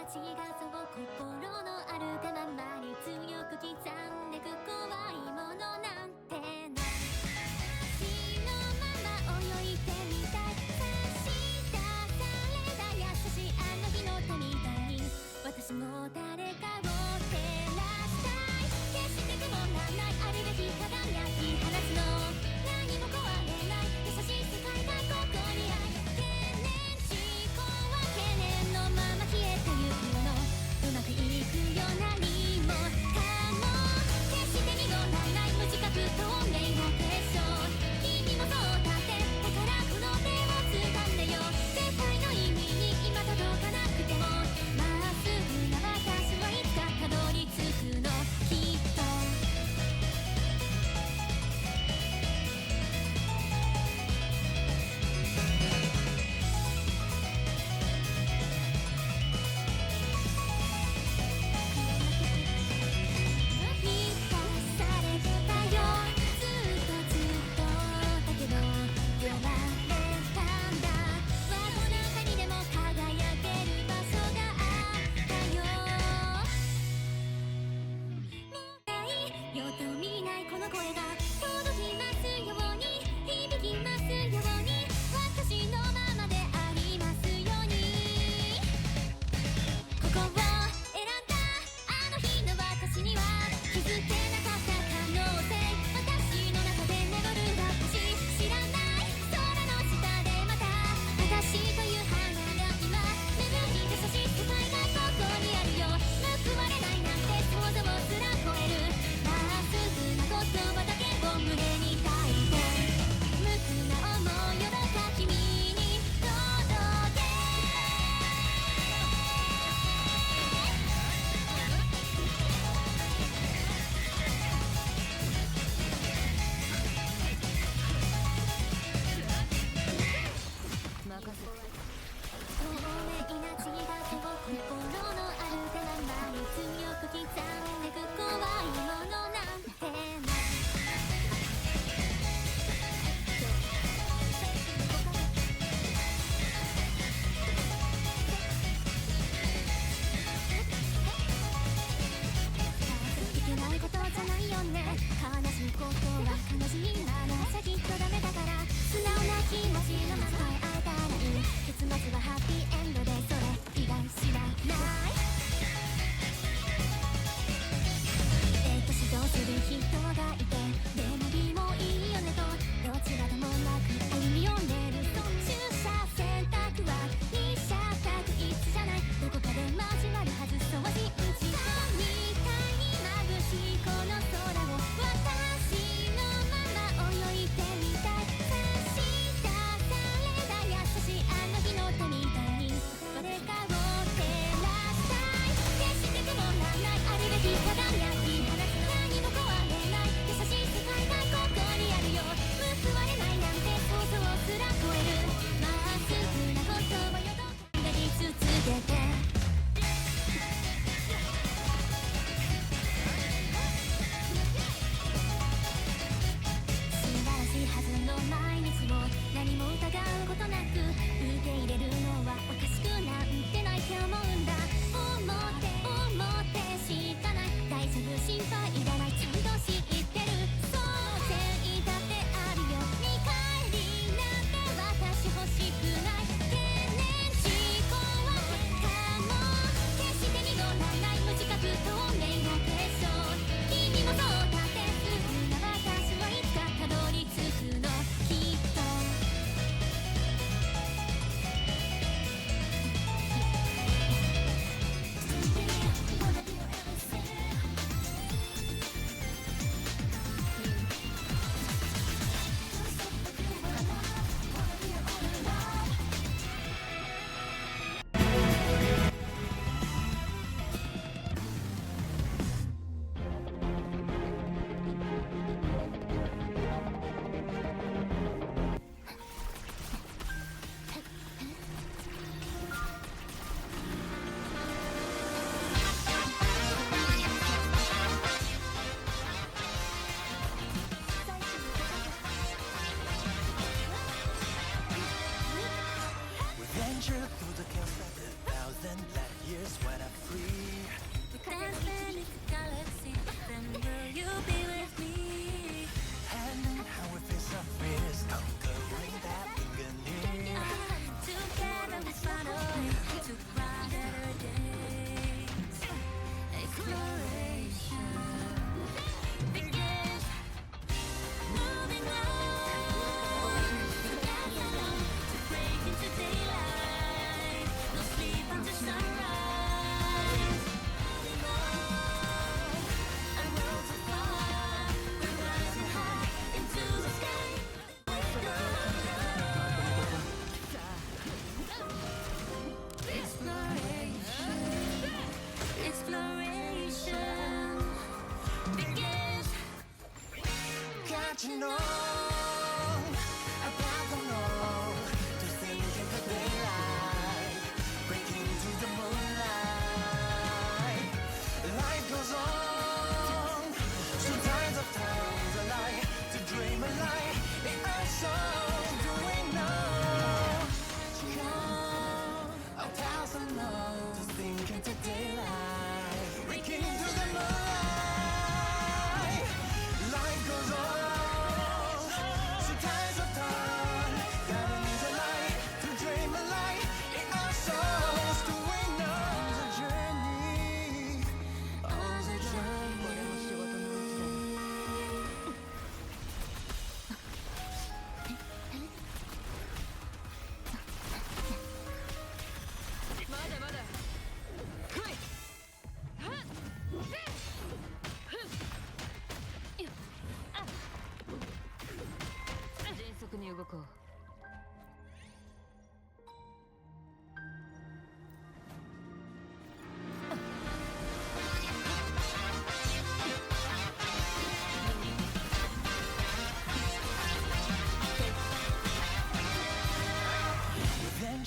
ちがそう心のあるがままに強く刻んでく怖いものなんてない死のまま泳いでみたい差し出された優しいあの日の手みたいに私も誰かを照らしたい決して曇らないあるべき輝き放つの何も壊れない優しい世界がここにある懸念思考は懸念のまま消えてゆくの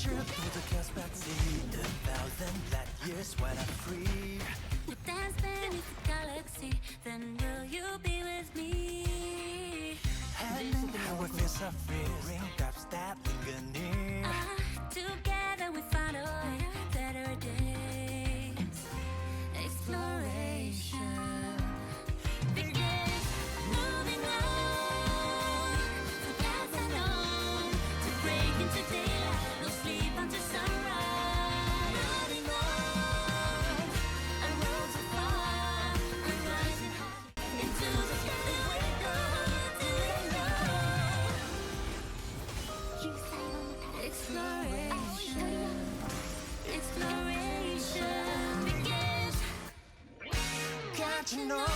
Danger through the chaos backseat, 1,000 light years when I'm free. We dance beneath the galaxy, then will you be with me? Handing our face are free, raindrops that linger near. Together we find a way, better days. Exploration begins, moving on, to pass along, to break into daylight, no sleep until sunrise. Running on, a road so far, we're rising high into the sky. We're going to exploration, exploration begins. Catching on,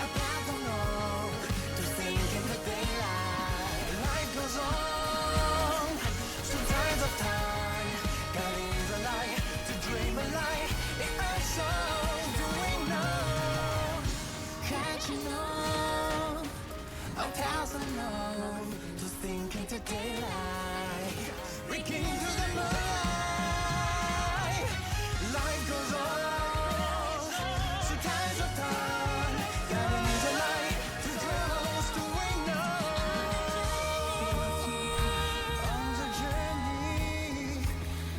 about to know, to sink in the daylight. Light goes on, through tides of time, guiding the light, to dream a light. In our song, doing now. Catching on, 1,000 long, to sink into daylight. Breaking through the moonlight. Light goes on, through tides of time, guiding the light, to dreams to win now. On the journey,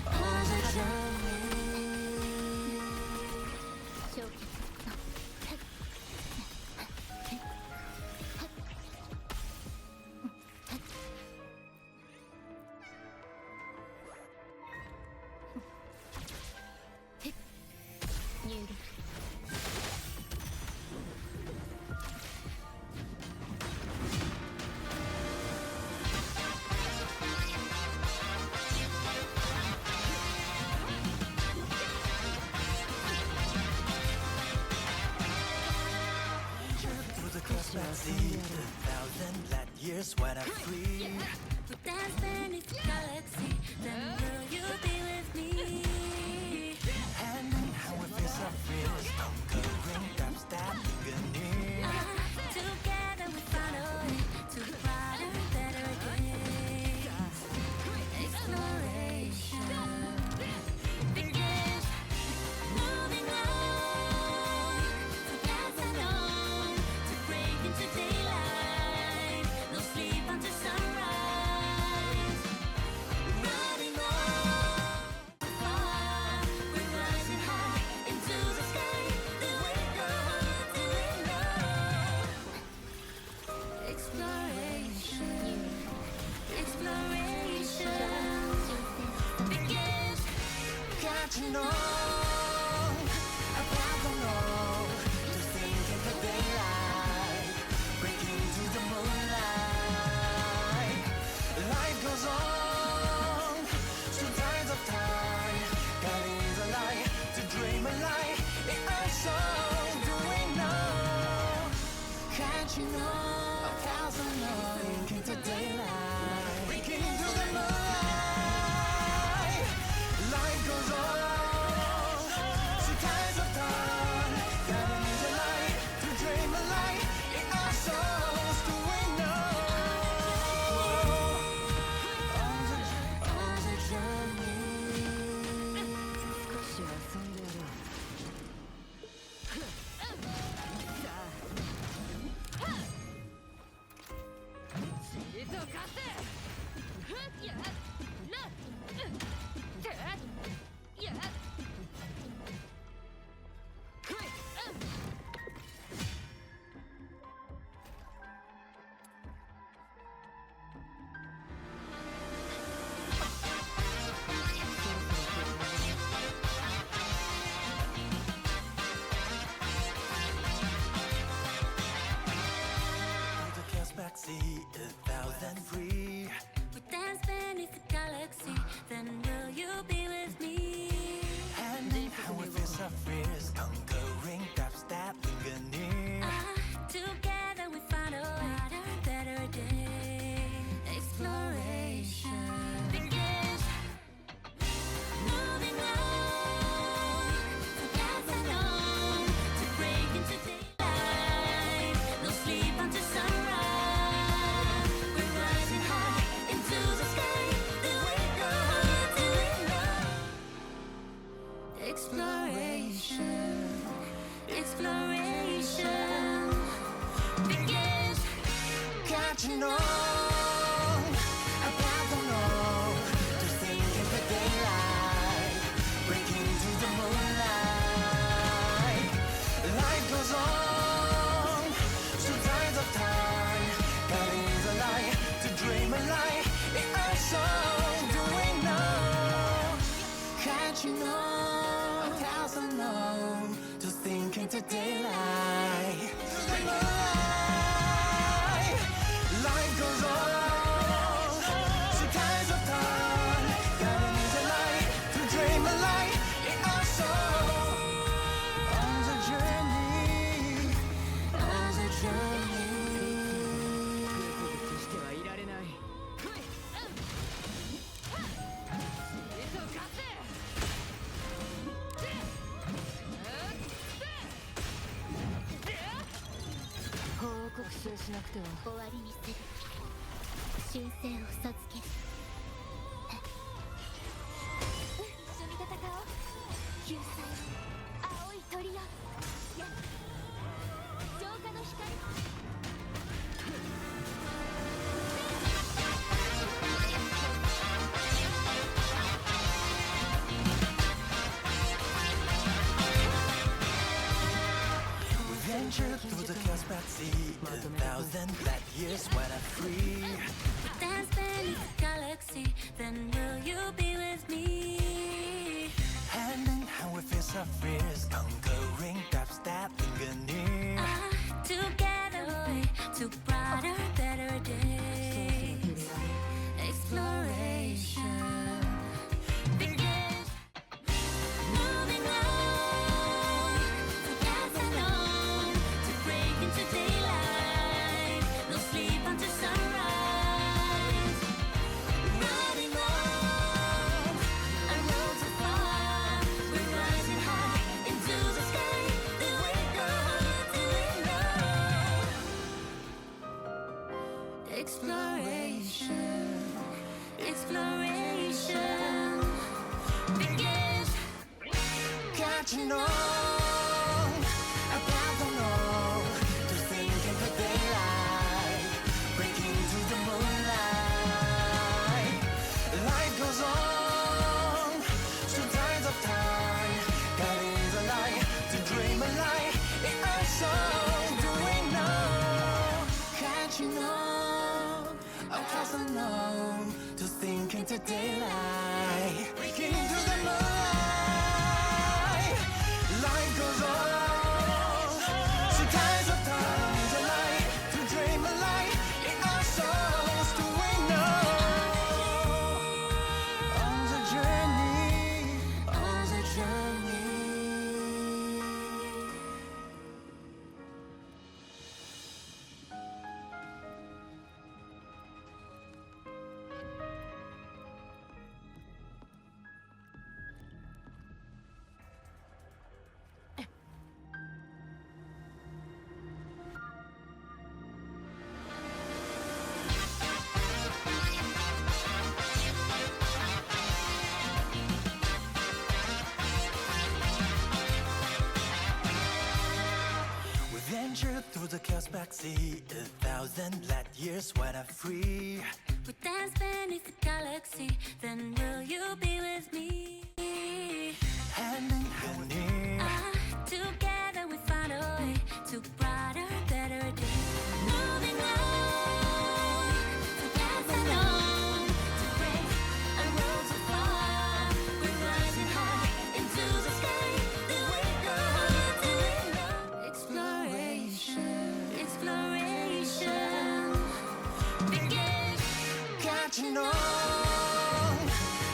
on the journey. Through the cross backseat, 1,000 light years when I'm free. We dance beneath the galaxy, then will you be with me? Handing our face are fears, conquering gaps that linger near. Together we find a way to brighter, better days. Exploration begins, moving on, to pass along, to break into daylight, no sleep until sunrise. Running on, far, we're rising high into the sky. Then we're going to know. Exploration, exploration begins. Catching on, about to know, to sink in the daylight, breaking through the moonlight. Light goes on, through tides of time, guiding the light, to dream a light. In our song, doing now. Catching on, 1,000 long, sink into daylight, breaking through the moonlight. Light goes on, through tides of time, guiding the light, to dream a light. In our souls, doing now. On なくては。終わりにする。神聖を授ける。一緒に戦おう。救済青い鳥よ。や浄化の光。Venture through the cosmic sea, 1,000 light years when I'm free. Dance beneath the galaxy, then will you be with me? Hand in hand we face our fears, conquering depths that linger near. Together away to brighter, better days. Exploration begins. Moving on, to pass along, to break into daylight. No sleep until sunrise. Running on, a road so far. We're rising high into the sky. Do we know? Do we know? Exploration, exploration begins. Catching on, about to know, to sink into daylight, breaking through the moonlight. Life goes on, through tides of time, guiding the light to dream a light in our soul. Do we know? Catching on, across the known, to sink into daylight, breaking through the moonlight. Life goes on, through tides of time, the light to dream a light in our souls. Do we know? On the journey, on the journey. We venture through the cosmic sea, 1,000 light years when I'm free. We dance beneath the galaxy, then will you be with me? Hand in hand near. Together we find a way to brighter, better days. Moving on, to pass along, to break a road so far. We're rising high into the sky. Do we know? Do we know? Exploration, exploration begins. Catching on,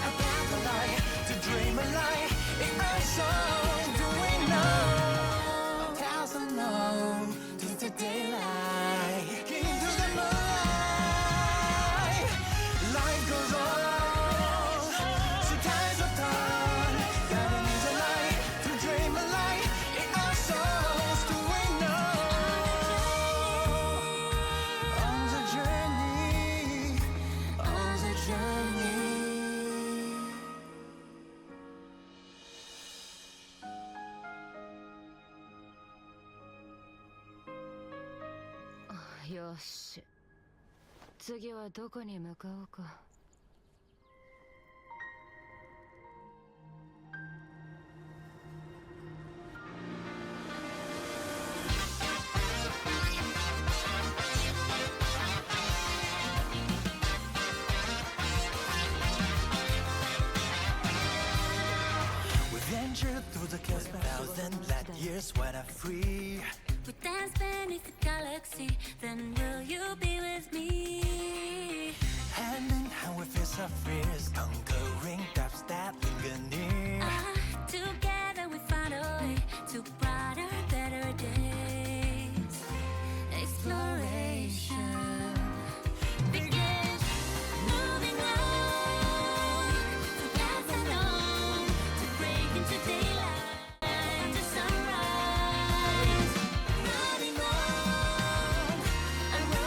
about the light to dream a light in our soul. Do we know? 1,000 known to the daylight, into the moonlight. Life goes on, through tides of time, guiding the light to dream a light in our souls. Do we know? On the journey, on the journey. Ah, よし。次はどこに向かおうか。We venture through the cosmic 1,000 light years when I'm free. We dance beneath the galaxy, then will you be with me? Hand in hand we face our fears, conquering depths that linger near. Together we find a way to brighter, better days. Exploration begins. Moving on, to pass along, to break into daylight, to sunrise. Running on, a road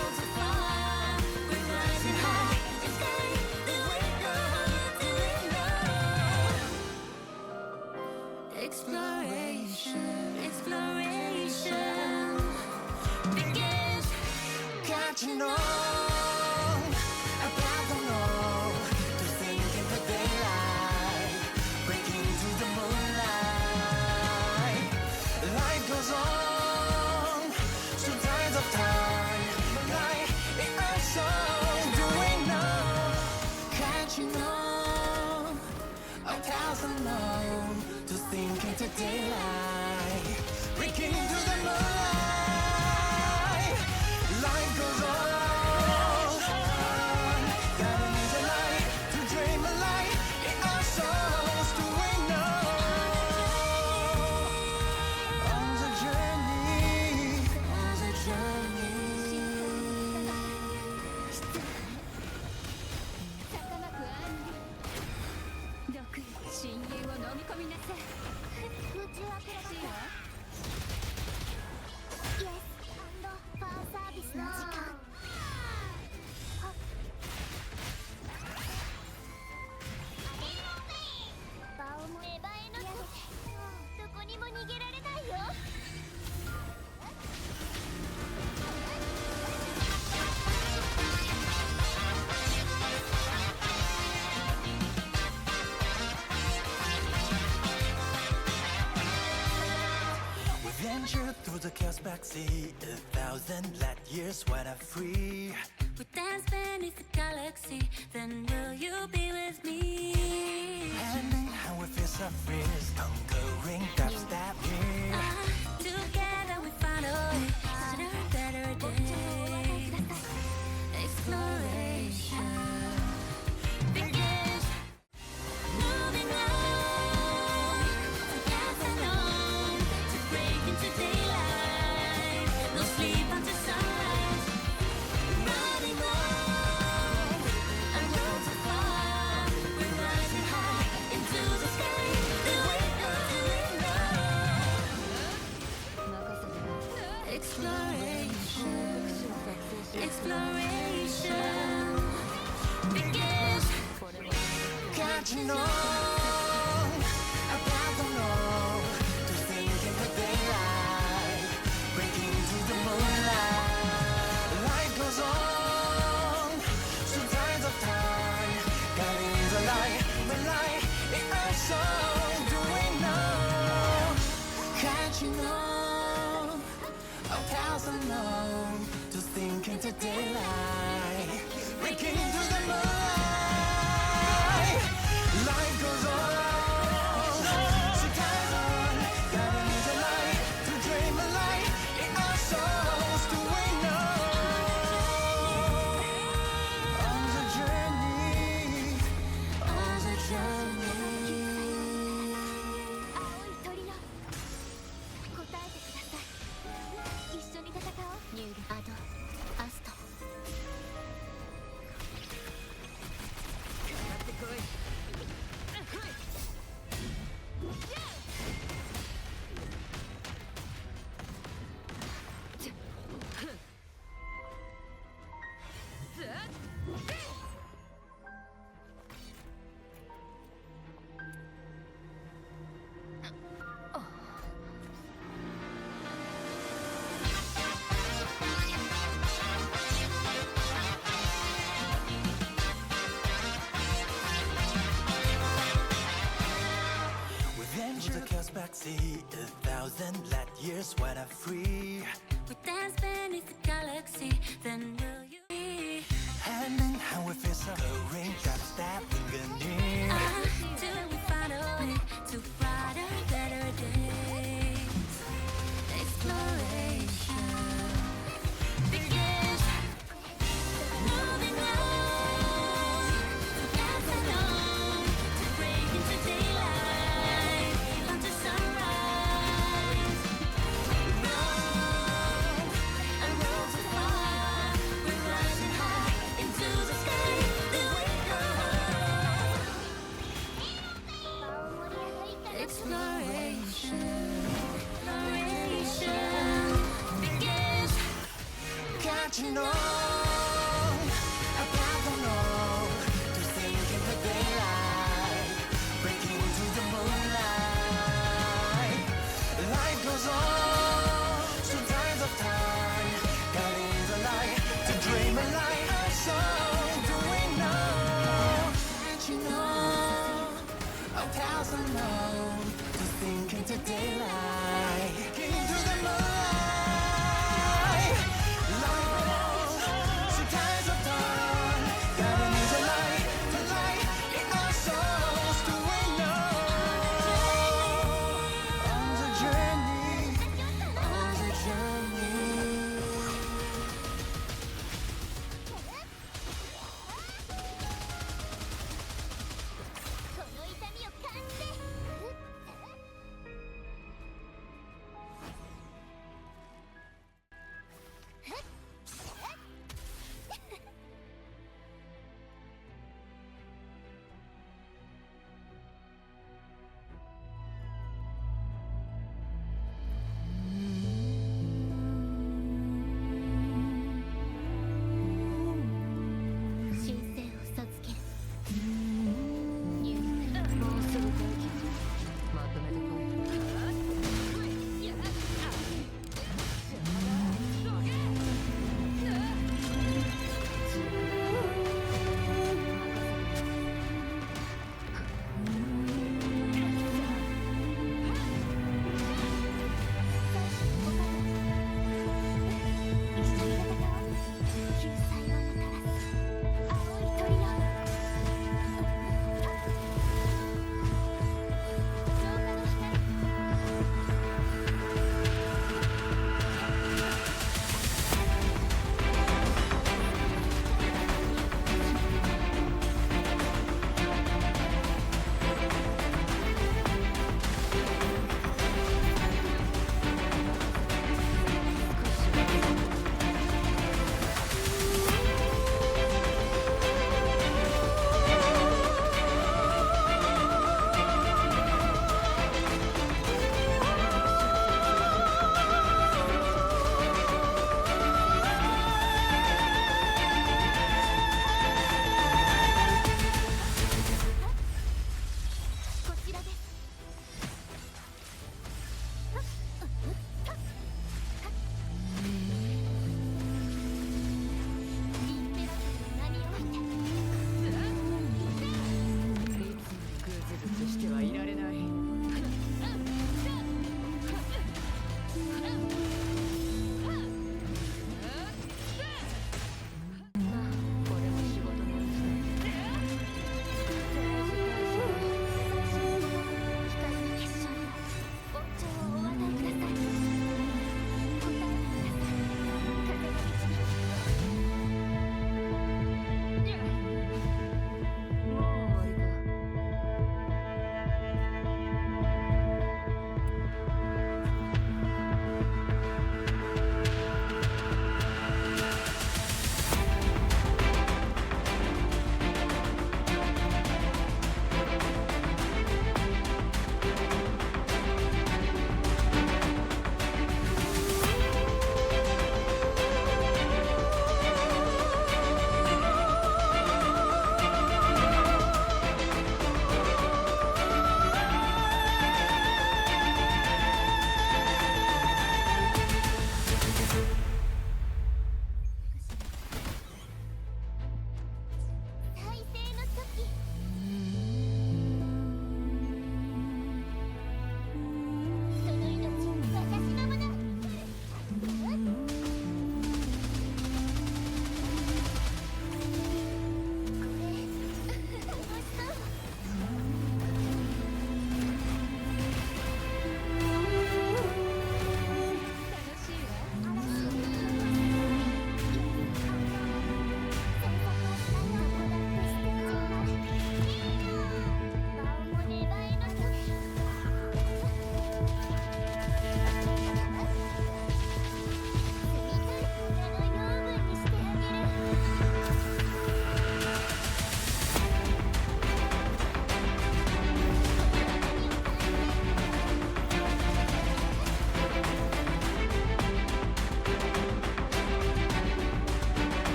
chaos backseat, 1,000 light years when I'm free. We dance beneath the galaxy, then will you be with me? Hand in hand we feel some freeze, conquering depths that near. Together we find a way to a better day. Exploration begins. Moving on, together alone, to break into daylight. No sleep until sunrise. Running on, a road to far. We're rising high into the sky. Do we know? Exploration, exploration begins. Catching on, about the know, to think in the daylight, breaking through the moonlight. Light goes on, through tides of time, guiding the light in our soul. Do we know? Catching on, our paths unknown, to think into daylight, breaking through the moonlight. Light goes on, so tides on, guiding the light, to dream a light in our souls. Do we know? On the journey, on the journey. 青い鳥の答えてください。一緒に戦おう。ニュール、アド、アスト。やってこい。We venture the chaos backseat, 1,000 light years when I'm free. We dance beneath the galaxy, then will you be? Hand in hand we feel some glowing drops that linger near. Till we find a way to brighter, better days. Exploration begins. Moving on, together alone, to break into daylight, until sunrise. Run, a road to far. We're rising high into the sky. Do we know? Exploration, exploration begins. Catching on, about the know, to think in the daylight, breaking through the moonlight. Light goes on, through tides of time, guiding the light, to dream a light our soul. Do we know? Catching on, our paths unknown, to think into daylight, breaking through the moonlight. Light goes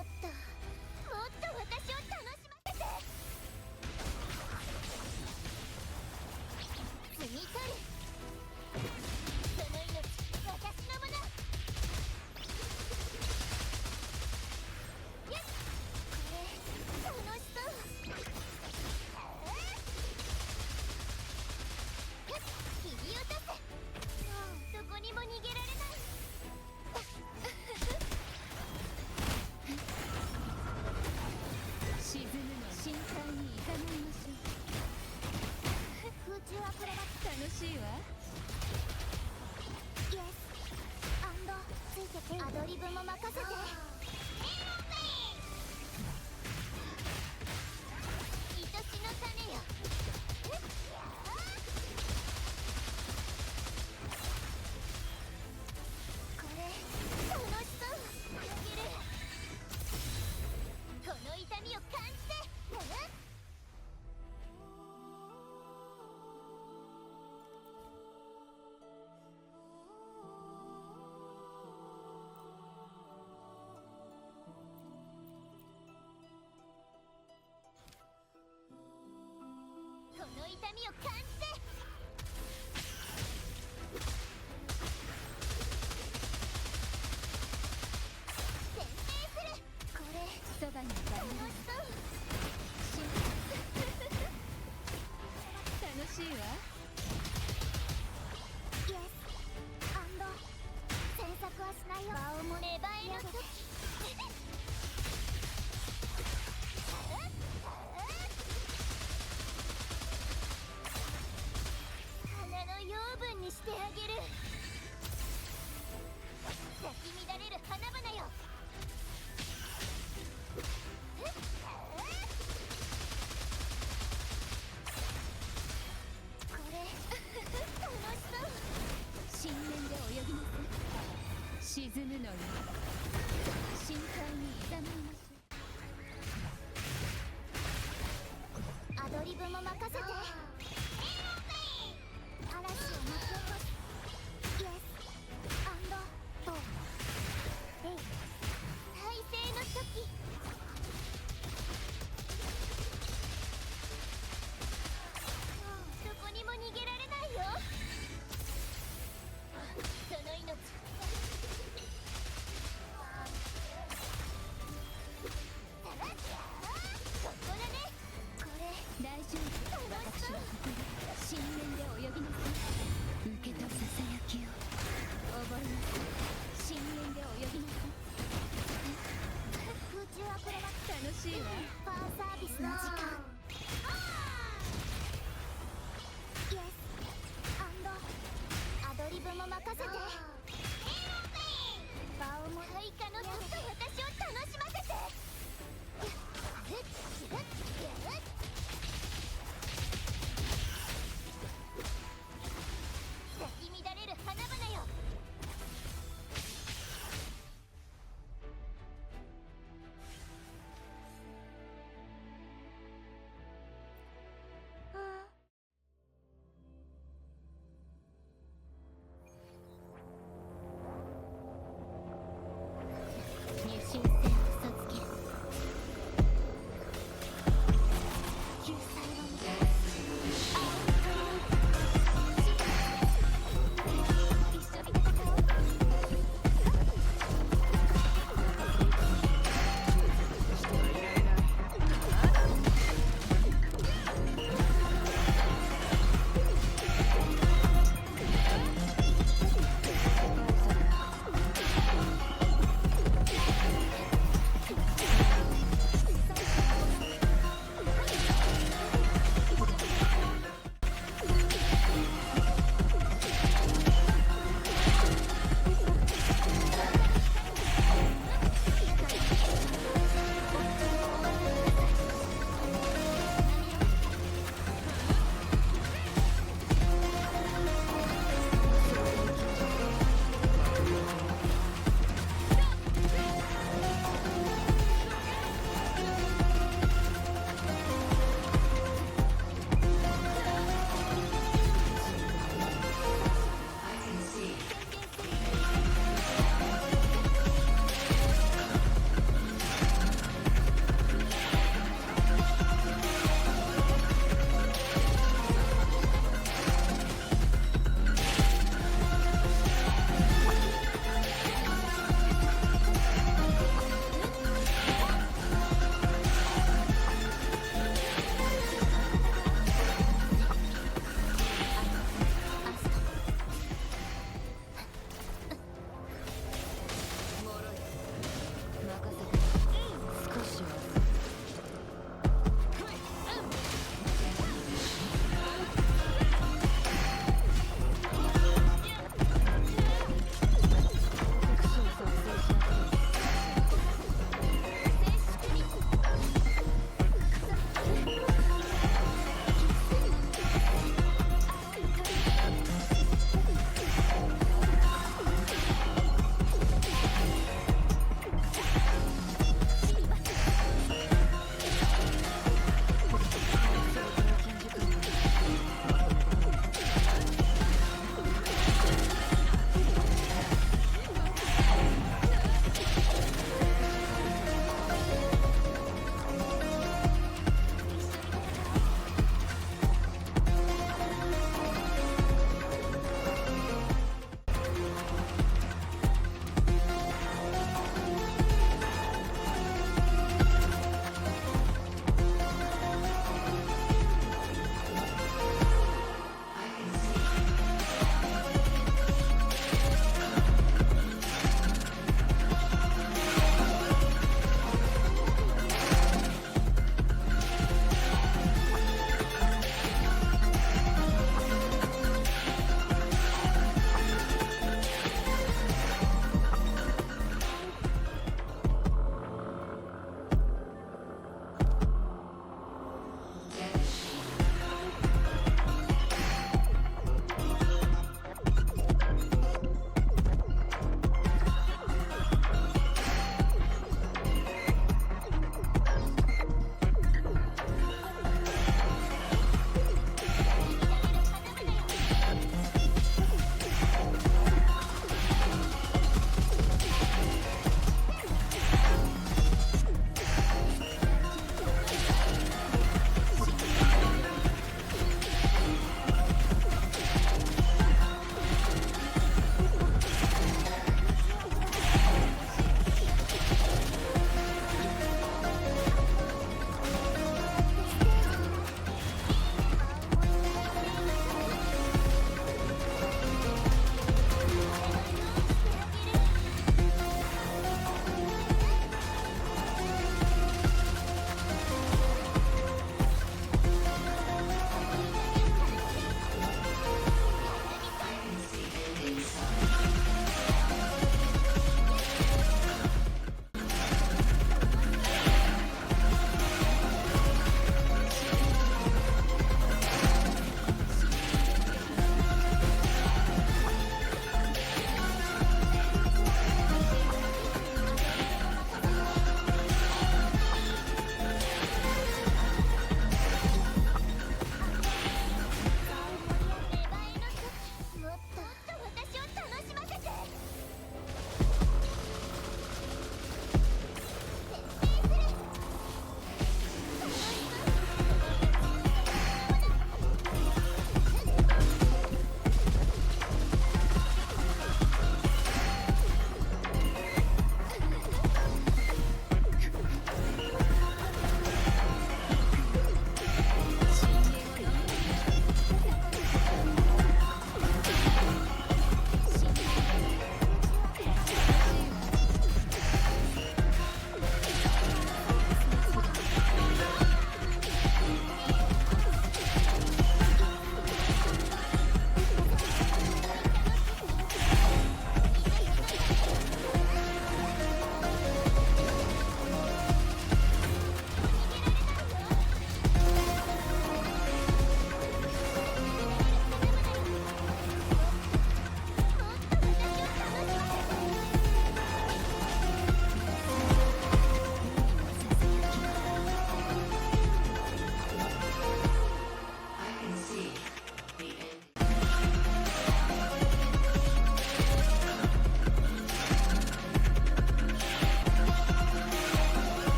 っと私を楽しませて。摘み取る、その命私のもの。よし、これ楽しそう。よし、切り落とせ。もうどこにも逃げられない。沈むの深海にいざないましょう。空中アクロバット楽しいわ。イエスついてけ。アドリブも任せて。愛しの種よ。これ楽しそう。あげる。この痛みを感じて。この痛みを感じて。先制する。これそばにいた楽しそう。楽しいわ。イエス詮索はしないよ。場をも芽生えの時。花の養分にしてあげる。咲き乱れる花々よ。これ楽しそう。深淵で泳ぎなさい。沈むのよ。深海にいざないましょう。アドリブも任せて。嵐を巻き起こす。イエスボーレイ再生の時。もうどこにも逃げられないよ。その命ここだね。これ大丈夫。私はここで深淵で泳ぎなさい。受け取るささやきを覚えなさい。深淵で泳ぎなさい。空中アクロバット楽しいわ。ファーサービスの時間。イエスアドリブも任せて。場をも配下のと私を楽しませて。咲き乱れる花々よ。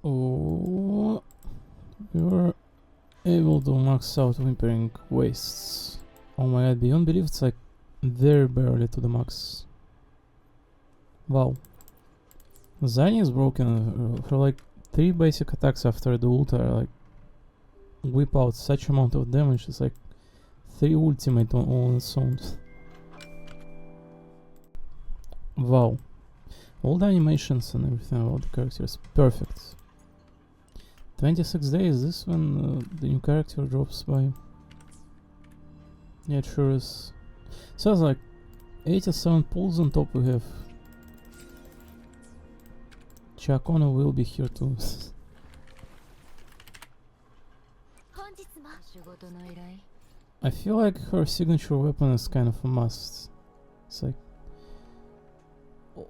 Oh, we were able to max out Whimpering Wastes. Oh my god, beyond belief, it's like very barely to the max. Wow. Zani is broken. Her like 3 basic attacks after the ult are like whip out such amount of damage. It's like 3 ultimate on its own. Wow. All the animations and everything about the characters perfect. 26 days, this when the new character drops by. Yeah, it sure is. So it's like 87 pulls on top we have. Chacona will be here too. 本日も I feel like her signature weapon is kind of a must. It's like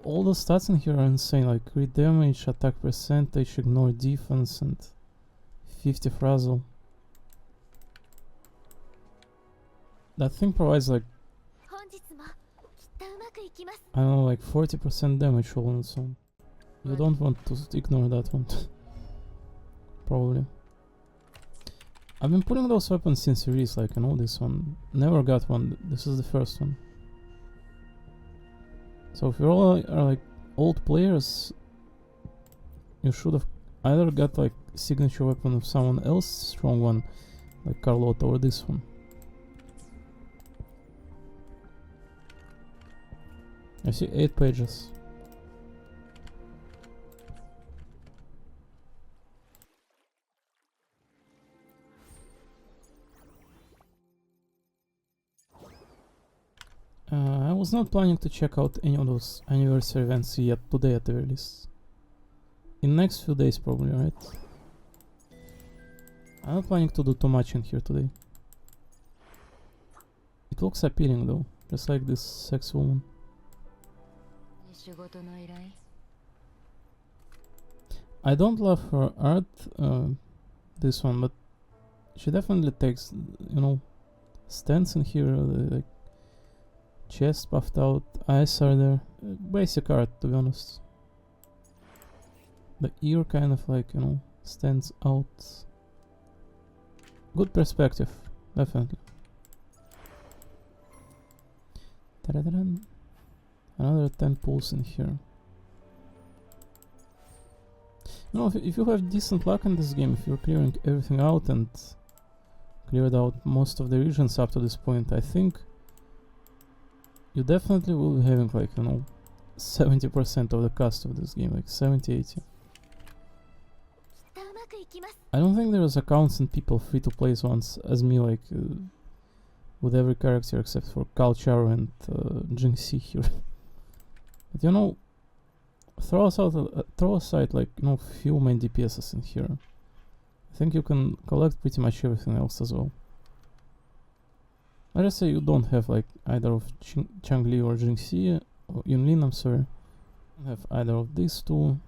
all the stats in here are insane, like crit damage, attack percentage, ignore defense, and 50 frazzle. That thing provides like, 本日もきっとうまくいきます I don't know, like 40% damage all on its own. You don't want to ignore that one. Probably. I've been putting those weapons since release, like I know this one. Never got one, this is the first one. So if you all are like old players, you should have either got like signature weapon of someone else strong one, like Carlotta, or this one. I see 8 pages. I was not planning to check out any of those anniversary events yet today at the very least. In next few days probably, right? I'm not planning to do too much in here today. It looks appealing though, just like this sex woman. I don't love her art, this one, but she definitely takes, you know, stance in here, like chest puffed out, eyes are there. Basic art, to be honest. The ear kind of like, you know, stands out. Good perspective, definitely. Ta-da-da-dan. Another 10 pulls in here. You know, if you have decent luck in this game, if you're clearing everything out and cleared out most of the regions up to this point, I think you definitely will be having like, you know, 70% of the cost of this game, like 70-80. I don't think there is accounts and people free to play ones as me, like with every character except for Kalcharo and Jinxie here. But you know, throw aside like, you know, few main DPSs in here. I think you can collect pretty much everything else as well. Let's just say you don't have like either of Changli or Jinxie, or Yunlin, I'm sorry. You have either of these two.